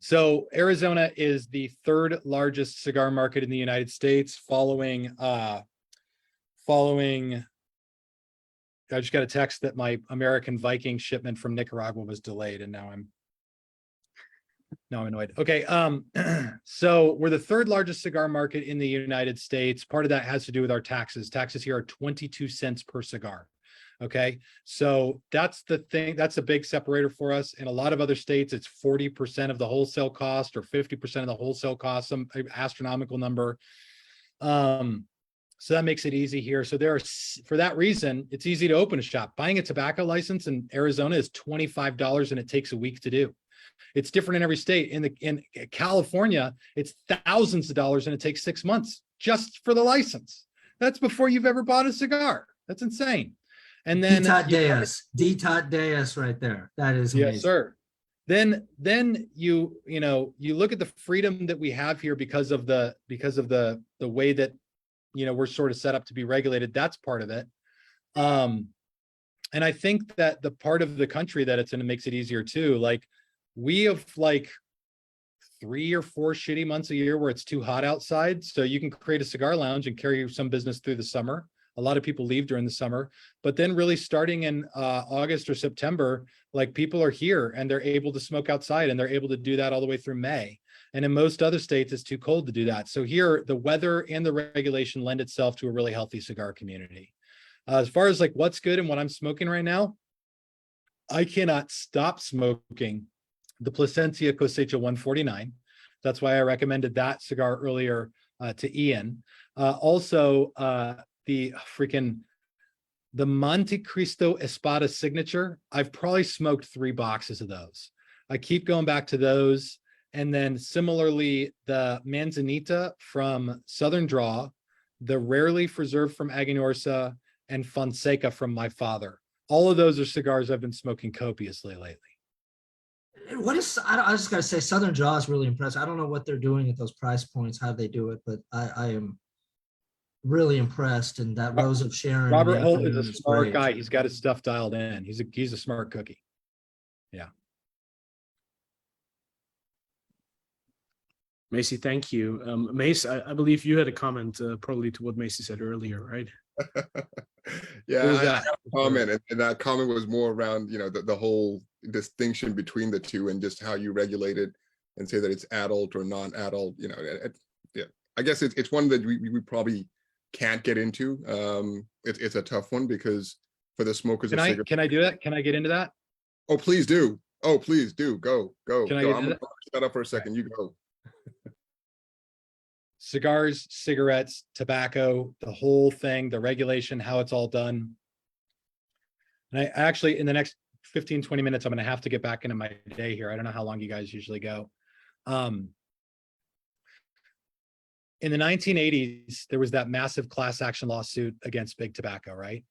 So Arizona is the third largest cigar market in the United States, following I just got a text that my American Viking shipment from Nicaragua was delayed, and now I'm annoyed. Okay, so we're the third largest cigar market in the United States. Part of that has to do with our taxes. Taxes here are 22 cents per cigar. Okay, so that's the thing. That's a big separator for us. In a lot of other states, it's 40% of the wholesale cost or 50% of the wholesale cost, some astronomical number. So that makes it easy here. So for that reason, it's easy to open a shop. Buying a tobacco license in Arizona is $25 and it takes a week to do. It's different in every state. In California, it's thousands of dollars and it takes 6 months just for the license. That's before you've ever bought a cigar. That's insane. And then Detot Deus right there. That is amazing. Yes, sir. Then you look at the freedom that we have here because of the way that we're sort of set up to be regulated. That's part of it. And I think that the part of the country that it's in, it makes it easier too. Like, we have like 3 or 4 shitty months a year where it's too hot outside. So you can create a cigar lounge and carry some business through the summer. A lot of people leave during the summer, but then really starting in August or September, like, people are here and they're able to smoke outside, and they're able to do that all the way through May. And in most other states, it's too cold to do that. So here, the weather and the regulation lend itself to a really healthy cigar community. As far as like what's good and what I'm smoking right now, I cannot stop smoking the Plasencia Cosecha 149. That's why I recommended that cigar earlier to Ian. Also, the Monte Cristo Espada Signature. I've probably smoked 3 boxes of those. I keep going back to those. And then similarly, the Manzanita from Southern Draw, the Rarely Preserved from Aganorsa, and Fonseca from my father. All of those are cigars I've been smoking copiously lately. What is, I just gotta say, Southern Jaw is really impressive. I don't know what they're doing at those price points, how they do it, but I am really impressed. And that Rose of Sharon. in the Robert Holt is afternoon a is smart great. guy. He's got his stuff dialed in. He's a smart cookie. Yeah. Macy, thank you. Mace, I believe you had a comment probably to what Macy said earlier, right? Yeah, What was I that? have a comment, and that comment was more around, the whole distinction between the two and just how you regulate it and say that it's adult or non-adult. Yeah, I guess it's one that we probably can't get into. It's a tough one because for the smokers of cigarettes. Can I do that? Can I get into that? Oh, please do. Oh, please do. Go. Can I Go. get I'm into gonna shut up for a second. You go. Cigars, cigarettes, tobacco, the whole thing, the regulation, how it's all done. And I actually, in the next 15, 20 minutes, I'm going to have to get back into my day here. I don't know how long you guys usually go. In the 1980s, there was that massive class action lawsuit against big tobacco, right?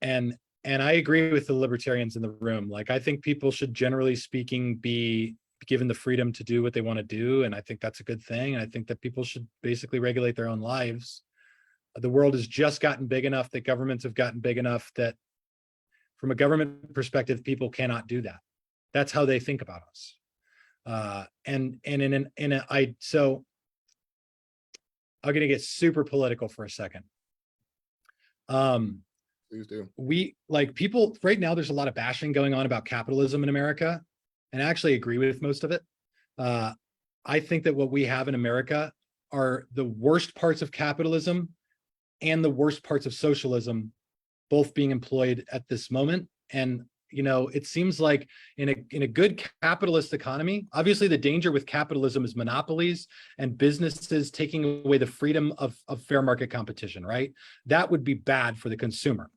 And I agree with the libertarians in the room. Like, I think people should, generally speaking, be given the freedom to do what they want to do. And I think that's a good thing. And I think that people should basically regulate their own lives. The world has just gotten big enough that governments have gotten big enough that from a government perspective, people cannot do that. That's how they think about us. So I'm going to get super political for a second. Please do. People right now, there's a lot of bashing going on about capitalism in America. And I actually agree with most of it. I think that what we have in America are the worst parts of capitalism and the worst parts of socialism, both being employed at this moment. And it seems like in a good capitalist economy, obviously the danger with capitalism is monopolies and businesses taking away the freedom of fair market competition, right? That would be bad for the consumer.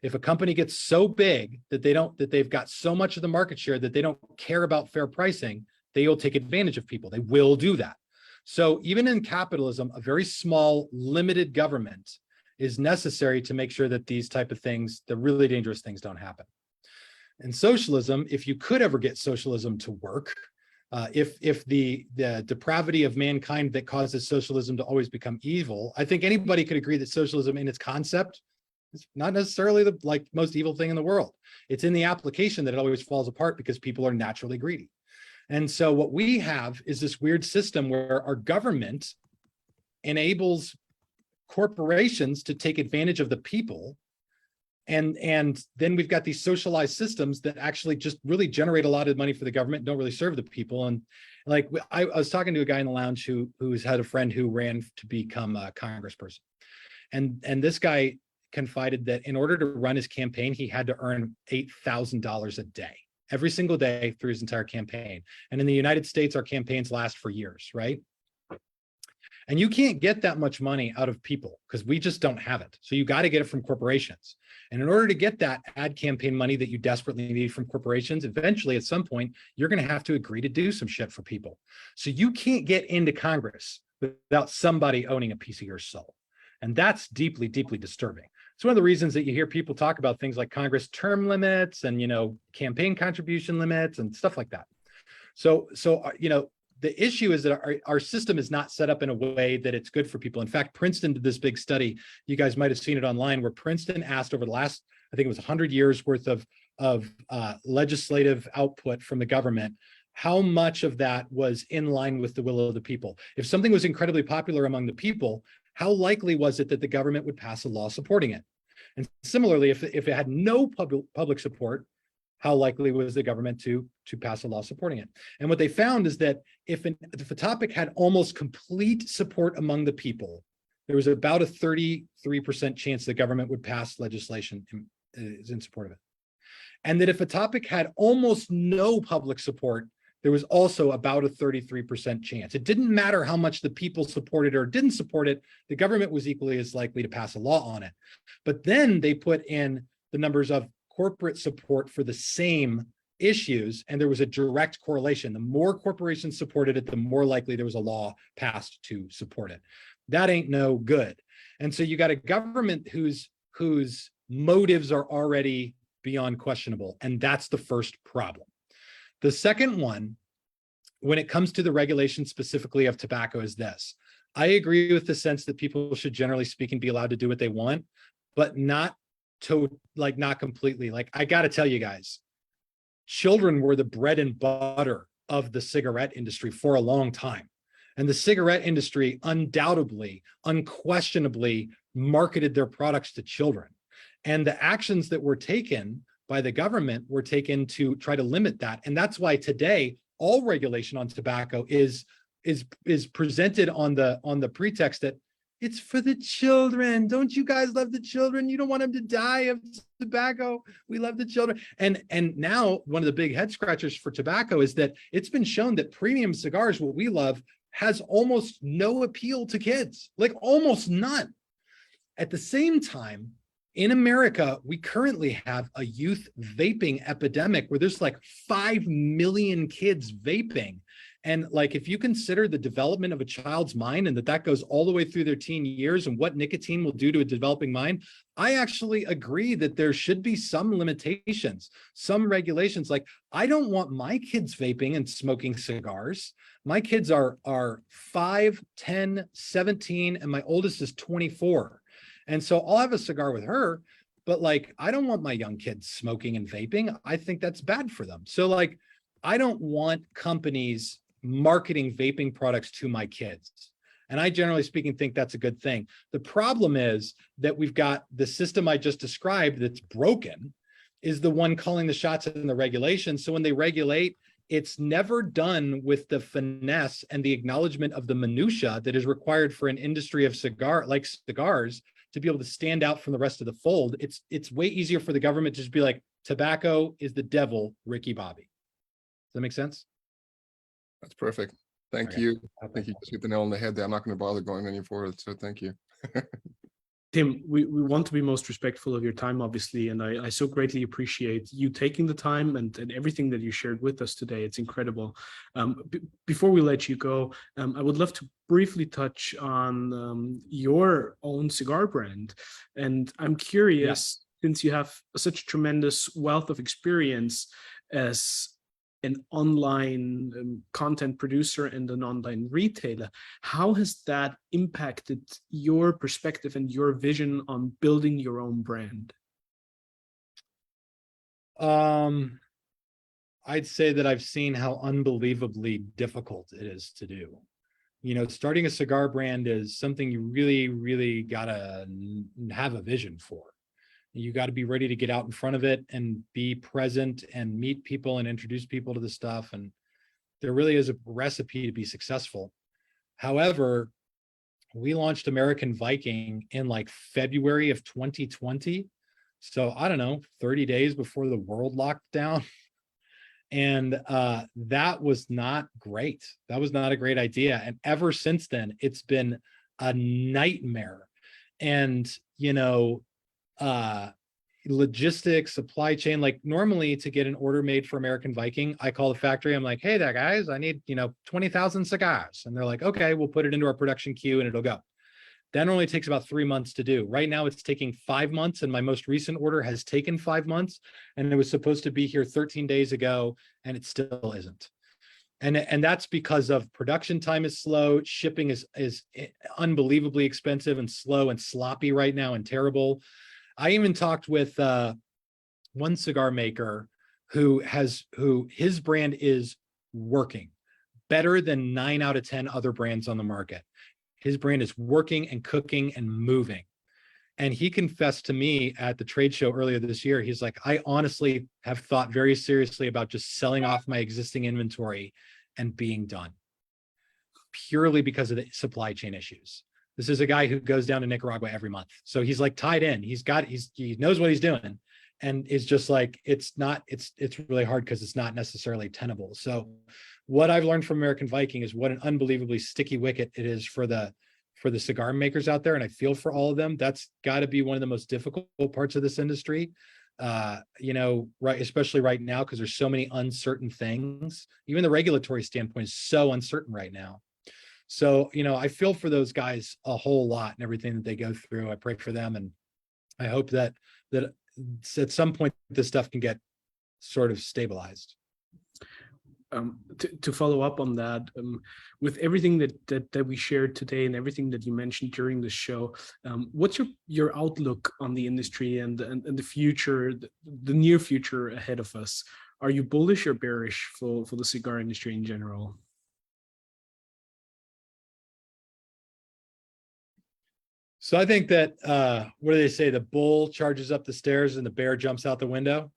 If a company gets so big that they've got so much of the market share that they don't care about fair pricing, they will take advantage of people. They will do that. So even in capitalism, a very small, limited government is necessary to make sure that these type of things, the really dangerous things, don't happen. In socialism, if you could ever get socialism to work, if the depravity of mankind that causes socialism to always become evil, I think anybody could agree that socialism in its concept, it's not necessarily the most evil thing in the world. It's in the application that it always falls apart because people are naturally greedy. And so what we have is this weird system where our government enables corporations to take advantage of the people. And then we've got these socialized systems that actually just really generate a lot of money for the government, don't really serve the people. And I was talking to a guy in the lounge who's had a friend who ran to become a congressperson. And this guy confided that in order to run his campaign, he had to earn $8,000 a day, every single day through his entire campaign. And in the United States, our campaigns last for years, right? And you can't get that much money out of people because we just don't have it. So you got to get it from corporations. And in order to get that ad campaign money that you desperately need from corporations, eventually at some point, you're going to have to agree to do some shit for people. So you can't get into Congress without somebody owning a piece of your soul. And that's deeply, deeply disturbing. It's one of the reasons that you hear people talk about things like Congress term limits and, campaign contribution limits and stuff like that. So the issue is that our system is not set up in a way that it's good for people. In fact, Princeton did this big study. You guys might have seen it online, where Princeton asked over the last, I think it was 100 years worth of legislative output from the government, how much of that was in line with the will of the people. If something was incredibly popular among the people, how likely was it that the government would pass a law supporting it? And similarly, if it had no public support, how likely was the government to pass a law supporting it? And what they found is that if a topic had almost complete support among the people, there was about a 33% chance the government would pass legislation in support of it. And that if a topic had almost no public support, there was also about a 33% chance. It didn't matter how much the people supported or didn't support it, the government was equally as likely to pass a law on it. But then they put in the numbers of corporate support for the same issues, and there was a direct correlation. The more corporations supported it, the more likely there was a law passed to support it. That ain't no good. And so you got a government whose motives are already beyond questionable, and that's the first problem. The second one, when it comes to the regulation specifically of tobacco, is this. I agree with the sense that people should, generally speaking, be allowed to do what they want, but not completely. Like, I got to tell you guys, children were the bread and butter of the cigarette industry for a long time. And the cigarette industry undoubtedly, unquestionably marketed their products to children. And the actions that were taken by the government were taken to try to limit that. And that's why today, all regulation on tobacco is presented on the pretext that it's for the children. Don't you guys love the children? You don't want them to die of tobacco. We love the children. And now one of the big head scratchers for tobacco is that it's been shown that premium cigars, what we love, has almost no appeal to kids, like almost none. At the same time, in America, we currently have a youth vaping epidemic where there's like 5 million kids vaping. And like, if you consider the development of a child's mind and that goes all the way through their teen years and what nicotine will do to a developing mind, I actually agree that there should be some limitations, some regulations. Like, I don't want my kids vaping and smoking cigars. My kids are 5, 10, 17, and my oldest is 24. And so I'll have a cigar with her, but like, I don't want my young kids smoking and vaping. I think that's bad for them. So like, I don't want companies marketing vaping products to my kids. And I, generally speaking, think that's a good thing. The problem is that we've got the system I just described that's broken is the one calling the shots in the regulation. So when they regulate, it's never done with the finesse and the acknowledgement of the minutia that is required for an industry of cigars to be able to stand out from the rest of the fold. It's way easier for the government to just be like, tobacco is the devil, Ricky Bobby. Does that make sense? That's perfect. Thank Okay. you. I think you just hit the nail on the head there. I'm not going to bother going any further. So thank you. Tim, we want to be most respectful of your time, obviously, and I so greatly appreciate you taking the time and everything that you shared with us today. It's incredible. Before we let you go, I would love to briefly touch on your own cigar brand. And I'm curious, since you have such a tremendous wealth of experience as an online content producer and an online retailer, how has that impacted your perspective and your vision on building your own brand? I'd say that I've seen how unbelievably difficult it is to do. You know, starting a cigar brand is something you really, really gotta have a vision for. You got to be ready to get out in front of it and be present and meet people and introduce people to the stuff. And there really is a recipe to be successful. However, we launched American Viking in like February of 2020. So I don't know, 30 days before the world locked down. And that was not great. That was not a great idea. And ever since then, it's been a nightmare. And, you know, logistics, supply chain, like normally to get an order made for American Viking, I call the factory. I'm like, hey there guys, I need, 20,000 cigars. And they're like, okay, we'll put it into our production queue and it'll go. That only takes about 3 months to do. Right now it's taking 5 months. And my most recent order has taken 5 months and it was supposed to be here 13 days ago and it still isn't. And that's because of production time is slow. Shipping is unbelievably expensive and slow and sloppy right now and terrible. I even talked with one cigar maker who his brand is working better than 9 out of 10 other brands on the market. His brand is working and cooking and moving. And he confessed to me at the trade show earlier this year, he's like, I honestly have thought very seriously about just selling off my existing inventory and being done, purely because of the supply chain issues. This is a guy who goes down to Nicaragua every month. So he's like tied in. He knows what he's doing. And it's just like, it's really hard because it's not necessarily tenable. So what I've learned from American Viking is what an unbelievably sticky wicket it is for the cigar makers out there. And I feel for all of them. That's got to be one of the most difficult parts of this industry. Right, especially right now, because there's so many uncertain things. Even the regulatory standpoint is so uncertain right now. So, I feel for those guys a whole lot and everything that they go through. I pray for them. And I hope that at some point this stuff can get sort of stabilized. To follow up on that, with everything that we shared today and everything that you mentioned during the show, what's your outlook on the industry and the future, the near future ahead of us? Are you bullish or bearish for the cigar industry in general? So I think that what do they say? The bull charges up the stairs and the bear jumps out the window.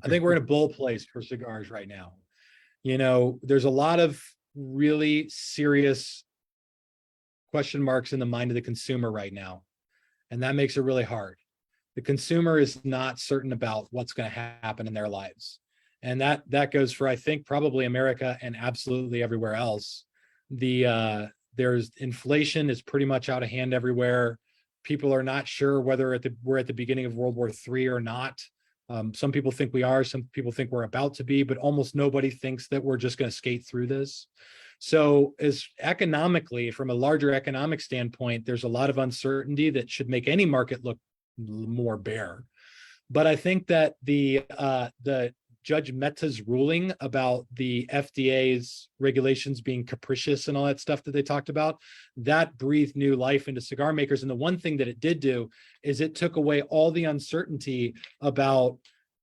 I think we're in a bull place for cigars right now. You know, there's a lot of really serious question marks in the mind of the consumer right now, and that makes it really hard. The consumer is not certain about what's going to happen in their lives, and that goes for, I think, probably America and absolutely everywhere else. There's inflation is pretty much out of hand everywhere. People are not sure whether we're at the beginning of World War III or not. Some people think we are, some people think we're about to be, but almost nobody thinks that we're just going to skate through this. So as economically, from a larger economic standpoint, there's a lot of uncertainty that should make any market look more bare. But I think that the Judge Mehta's ruling about the FDA's regulations being capricious and all that stuff that they talked about, that breathed new life into cigar makers. And the one thing that it did do is it took away all the uncertainty about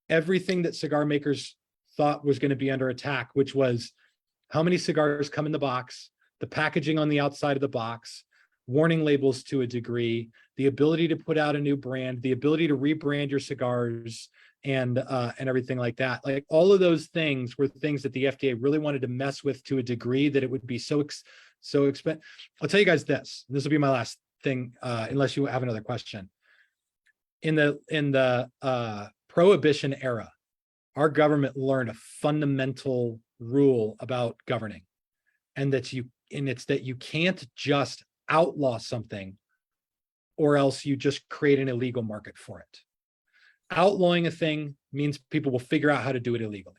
everything that cigar makers thought was going to be under attack, which was how many cigars come in the box, the packaging on the outside of the box, warning labels to a degree, the ability to put out a new brand, the ability to rebrand your cigars, and everything like that. Like all of those things were things that the FDA really wanted to mess with to a degree that it would be so expensive. I'll tell you guys this. This will be my last thing, unless you have another question. In the Prohibition era, our government learned a fundamental rule about governing, and it's that you can't just outlaw something, or else you just create an illegal market for it. Outlawing a thing means people will figure out how to do it illegally.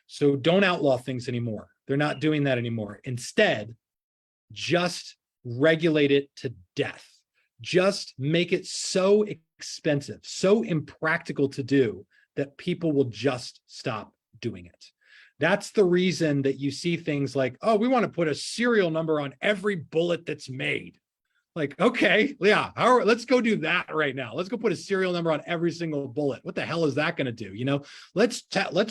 So don't outlaw things anymore. They're not doing that anymore. Instead, just regulate it to death. Just make it so expensive, so impractical to do that people will just stop doing it. That's the reason that you see things like, oh, we want to put a serial number on every bullet that's made. Like, okay, yeah, let's go do that right now. Let's go put a serial number on every single bullet. What the hell is that going to do? You know, let's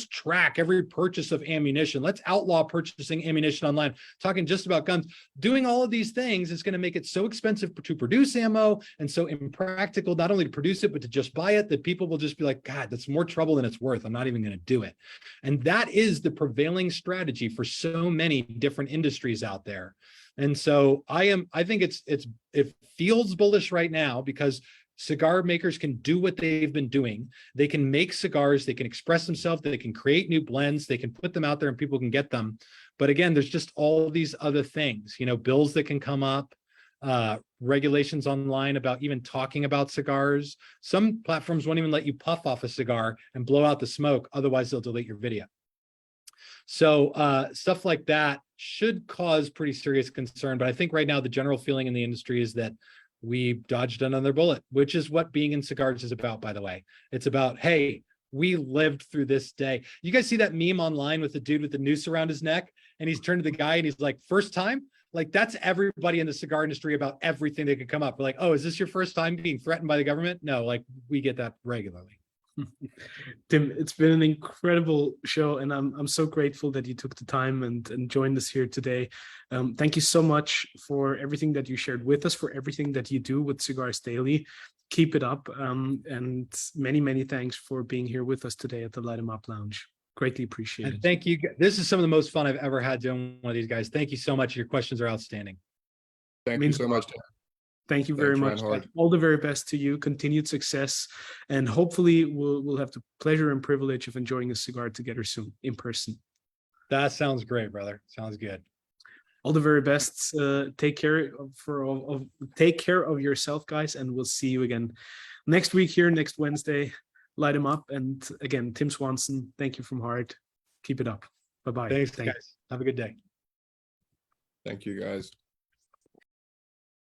track every purchase of ammunition. Let's outlaw purchasing ammunition online. Talking just about guns. Doing all of these things is going to make it so expensive to produce ammo and so impractical, not only to produce it, but to just buy it, that people will just be like, God, that's more trouble than it's worth. I'm not even going to do it. And that is the prevailing strategy for so many different industries out there. And so I think it feels bullish right now because cigar makers can do what they've been doing. They can make cigars, they can express themselves, they can create new blends, they can put them out there and people can get them. But again, there's just all these other things, you know, bills that can come up, regulations online about even talking about cigars. Some platforms won't even let you puff off a cigar and blow out the smoke, otherwise they'll delete your video. So stuff like that should cause pretty serious concern. But I think right now the general feeling in the industry is that we dodged another bullet, which is what being in cigars is about, by the way. It's about, hey, we lived through this day. You guys see that meme online with the dude with the noose around his neck? And he's turned to the guy and he's like, first time? Like, that's everybody in the cigar industry about everything that could come up. We're like, oh, is this your first time being threatened by the government? No, like, we get that regularly. Tim, it's been an incredible show, and I'm so grateful that you took the time and joined us here today. Thank you so much for everything that you shared with us, for everything that you do with Cigars Daily. Keep it up, and many thanks for being here with us today at the Light 'em Up Lounge. Greatly appreciated. And thank you. This is some of the most fun I've ever had doing one of these guys. Thank you so much. Your questions are outstanding. Thank you so much. Thank you very much. Reinhard. All the very best to you. Continued success, and hopefully we'll have the pleasure and privilege of enjoying a cigar together soon in person. That sounds great, brother. Sounds good. All the very best. Take care take care of yourself, guys, and we'll see you again next week here, next Wednesday. Light 'em up, and again, Tim Swanson. Thank you from heart. Keep it up. Bye bye. Thanks, guys. Have a good day. Thank you, guys.